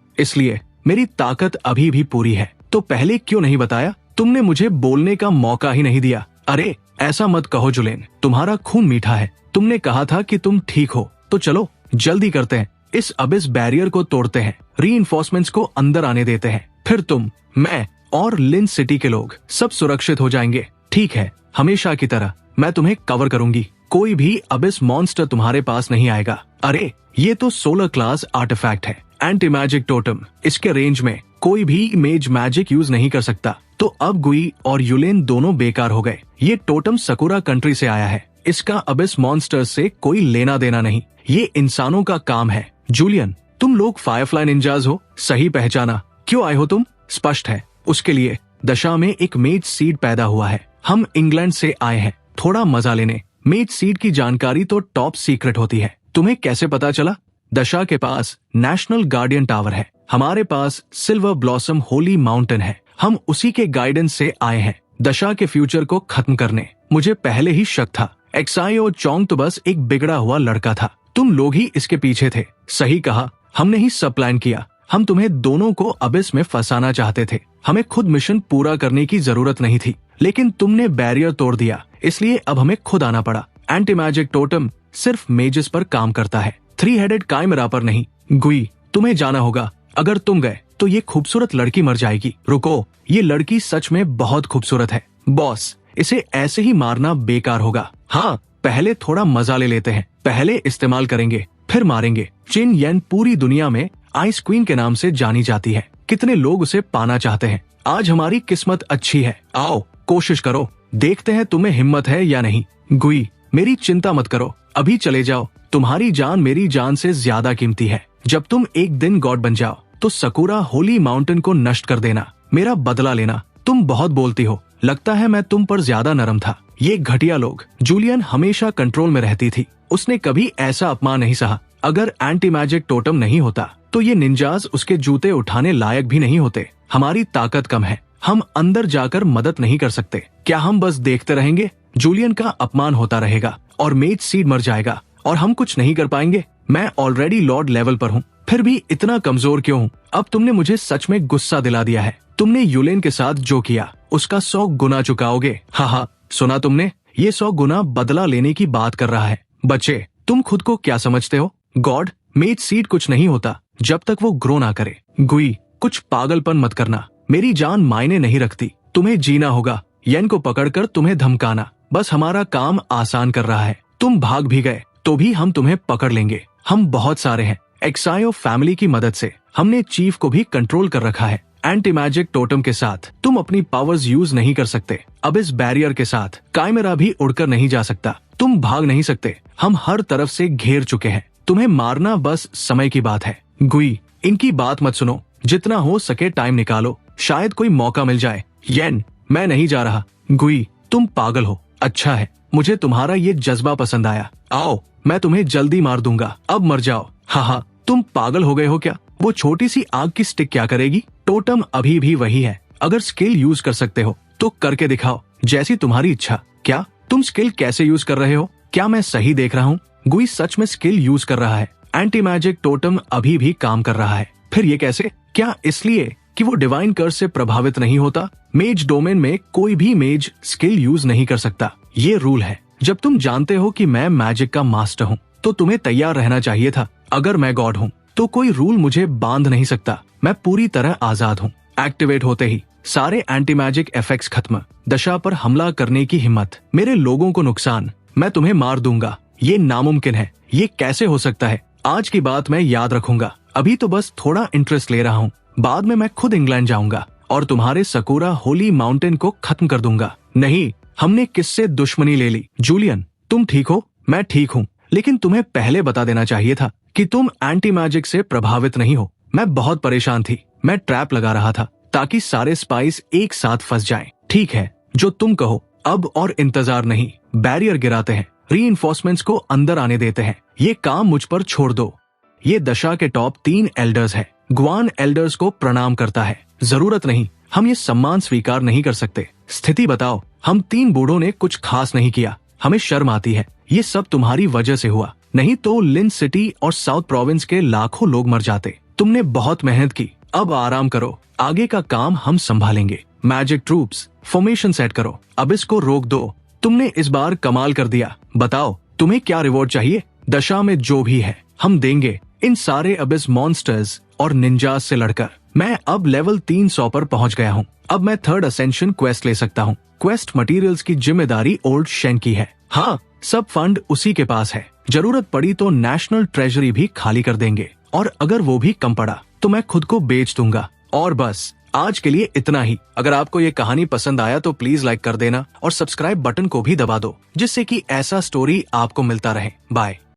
इसलिए मेरी ताकत अभी भी पूरी है। तो पहले क्यों नहीं बताया? तुमने मुझे बोलने का मौका ही नहीं दिया। अरे ऐसा मत कहो जुलेन, तुम्हारा खून मीठा है। तुमने कहा था कि तुम ठीक हो, तो चलो जल्दी करते हैं। इस अबिस बैरियर को तोड़ते हैं, रीइंफोर्समेंट्स को अंदर आने देते हैं। फिर तुम, मैं और लिन सिटी के लोग सब सुरक्षित हो जाएंगे। ठीक है, हमेशा की तरह मैं तुम्हें कवर करूंगी। कोई भी अबिस मॉन्स्टर तुम्हारे पास नहीं आएगा। अरे ये तो 16 क्लास आर्टिफैक्ट है, एंटी मैजिक टोटम। इसके रेंज में कोई भी मेज मैजिक यूज नहीं कर सकता। तो अब गुई और युलेन दोनों बेकार हो गए। ये टोटम सकुरा कंट्री से आया है। इसका अबिस मॉन्स्टर से कोई लेना देना नहीं, ये इंसानों का काम है। जूलियन, तुम लोग फायरफ्लाई निंजाज हो, सही पहचाना। क्यों आए हो तुम? स्पष्ट है, उसके लिए दशा में एक मेज सीड पैदा हुआ है। हम इंग्लैंड से आए हैं थोड़ा मजा लेने। मेज सीड की जानकारी तो टॉप सीक्रेट होती है। तुम्हें कैसे पता चला? दशा के पास नेशनल गार्डियन टावर है, हमारे पास सिल्वर ब्लॉसम होली माउंटेन है। हम उसी के गाइडेंस से आए हैं दशा के फ्यूचर को खत्म करने। मुझे पहले ही शक था। एक्साई और चोंग तो बस एक बिगड़ा हुआ लड़का था, तुम लोग ही इसके पीछे थे। सही कहा, हमने ही सब प्लान किया। हम तुम्हें दोनों को अबिस में फंसाना चाहते थे। हमें खुद मिशन पूरा करने की जरूरत नहीं थी, लेकिन तुमने बैरियर तोड़ दिया, इसलिए अब हमें खुद आना पड़ा। एंटी मैजिक टोटम सिर्फ मेजेस पर काम करता है, 3 हेडेड काइमेरा पर नहीं। गुई, तुम्हें जाना होगा। अगर तुम गए तो ये खूबसूरत लड़की मर जाएगी। रुको, ये लड़की सच में बहुत खूबसूरत है। बॉस, इसे ऐसे ही मारना बेकार होगा। हाँ, पहले थोड़ा मजा ले लेते हैं। पहले इस्तेमाल करेंगे, फिर मारेंगे। चिन येन पूरी दुनिया में आइस क्वीन के नाम से जानी जाती है। कितने लोग उसे पाना चाहते हैं। आज हमारी किस्मत अच्छी है। आओ, कोशिश करो, देखते हैं तुम्हें हिम्मत है या नहीं। गुई, मेरी चिंता मत करो, अभी चले जाओ। तुम्हारी जान मेरी जान से ज्यादा कीमती है। जब तुम एक दिन गॉड बन जाओ तो सकुरा होली माउंटेन को नष्ट कर देना, मेरा बदला लेना। तुम बहुत बोलती हो, लगता है मैं तुम पर ज्यादा नरम था। ये घटिया लोग। जूलियन हमेशा कंट्रोल में रहती थी, उसने कभी ऐसा अपमान नहीं सहा। अगर एंटी मैजिक टोटम नहीं होता तो ये निंजाज उसके जूते उठाने लायक भी नहीं होते। हमारी ताकत कम है, हम अंदर जाकर मदद नहीं कर सकते। क्या हम बस देखते रहेंगे? जूलियन का अपमान होता रहेगा और मेज सीड मर जाएगा और हम कुछ नहीं कर पाएंगे। मैं ऑलरेडी लॉर्ड लेवल पर हूँ, फिर भी इतना कमजोर क्यों हूँ? अब तुमने मुझे सच में गुस्सा दिला दिया है। तुमने युलेन के साथ जो किया उसका 100 गुना चुकाओगे। हाँ, सुना तुमने? ये 100 गुना बदला लेने की बात कर रहा है। बच्चे, तुम खुद को क्या समझते हो? गॉड, मेज सीड कुछ नहीं होता जब तक वो ग्रो ना करे। गुई, कुछ पागलपन मत करना, मेरी जान मायने नहीं रखती। तुम्हें जीना होगा। येन को पकड़कर तुम्हें धमकाना, बस हमारा काम आसान कर रहा है। तुम भाग भी गए तो भी हम तुम्हें पकड़ लेंगे। हम बहुत सारे हैं। एक्सायो फैमिली की मदद से हमने चीफ को भी कंट्रोल कर रखा है। एंटी मैजिक टोटम के साथ तुम अपनी पावर्स यूज नहीं कर सकते। अब इस बैरियर के साथ काइमेरा भी उड़कर नहीं जा सकता। तुम भाग नहीं सकते। हम हर तरफ से घेर चुके हैं। तुम्हें मारना बस समय की बात है। गुई, इनकी बात मत सुनो। जितना हो सके टाइम निकालो, शायद कोई मौका मिल जाए। येन, मैं नहीं जा रहा। गुई, तुम पागल हो। अच्छा है, मुझे तुम्हारा ये जज्बा पसंद आया। आओ, मैं तुम्हें जल्दी मार दूंगा। अब मर जाओ। हाँ, तुम पागल हो गए हो क्या? वो छोटी सी आग की स्टिक क्या करेगी? टोटम अभी भी वही है। अगर स्किल यूज कर सकते हो तो करके दिखाओ, जैसी तुम्हारी इच्छा। क्या तुम स्किल कैसे यूज कर रहे हो? क्या मैं सही देख रहा हूँ? गुई सच में स्किल यूज कर रहा है। एंटी मैजिक टोटम अभी भी काम कर रहा है। फिर ये कैसे? क्या इसलिए कि वो डिवाइन कर्स से प्रभावित नहीं होता? मेज डोमेन में कोई भी मेज स्किल यूज नहीं कर सकता। ये रूल है। जब तुम जानते हो कि मैं मैजिक का मास्टर हूँ तो तुम्हें तैयार रहना चाहिए था। अगर मैं गॉड हूँ तो कोई रूल मुझे बांध नहीं सकता। मैं पूरी तरह आजाद हूँ। एक्टिवेट होते ही सारे एंटी मैजिक इफेक्ट्स खत्म। दशा पर हमला करने की हिम्मत, मेरे लोगों को नुकसान। मैं तुम्हें मार दूंगा। ये नामुमकिन है। ये कैसे हो सकता है? आज की बात मैं याद रखूंगा। अभी तो बस थोड़ा इंटरेस्ट ले रहा हूँ। बाद में मैं खुद इंग्लैंड जाऊंगा और तुम्हारे सकूरा होली माउंटेन को खत्म कर दूंगा। नहीं, हमने किससे दुश्मनी ले ली? जूलियन, तुम ठीक हो? मैं ठीक हूँ, लेकिन तुम्हें पहले बता देना चाहिए था कि तुम एंटी मैजिक से प्रभावित नहीं हो। मैं बहुत परेशान थी। मैं ट्रैप लगा रहा था ताकि सारे स्पाइस एक साथ फंस जाएं। ठीक है, जो तुम कहो। अब और इंतजार नहीं। बैरियर गिराते हैं, रीइंफोर्समेंट्स को अंदर आने देते हैं। ये काम मुझ पर छोड़ दो। ये दशा के टॉप 3 एल्डर्स हैं। ग्वान एल्डर्स को प्रणाम करता है। जरूरत नहीं, हम ये सम्मान स्वीकार नहीं कर सकते। स्थिति बताओ। हम 3 बूढ़ों ने कुछ खास नहीं किया। हमें शर्म आती है। ये सब तुम्हारी वजह से हुआ, नहीं तो लिन सिटी और साउथ प्रोविंस के लाखों लोग मर जाते। तुमने बहुत मेहनत की। अब आराम करो। आगे का काम हम संभालेंगे। मैजिक ट्रूप्स, फॉर्मेशन सेट करो। अब इसको रोक दो। तुमने इस बार कमाल कर दिया। बताओ, तुम्हें क्या रिवॉर्ड चाहिए? दशा में जो भी है हम देंगे। इन सारे अबिस मॉन्स्टर्स और निंजास से लड़कर मैं अब लेवल 300 पर पहुंच गया हूँ। अब मैं 3rd असेंशन क्वेस्ट ले सकता हूँ। क्वेस्ट मटेरियल्स की जिम्मेदारी ओल्ड शेन की है। हाँ, सब फंड उसी के पास है। जरूरत पड़ी तो नेशनल ट्रेजरी भी खाली कर देंगे, और अगर वो भी कम पड़ा तो मैं खुद को बेच दूंगा। और बस आज के लिए इतना ही। अगर आपको ये कहानी पसंद आया तो प्लीज लाइक कर देना और सब्सक्राइब बटन को भी दबा दो, जिससे कि ऐसा स्टोरी आपको मिलता रहे। बाय।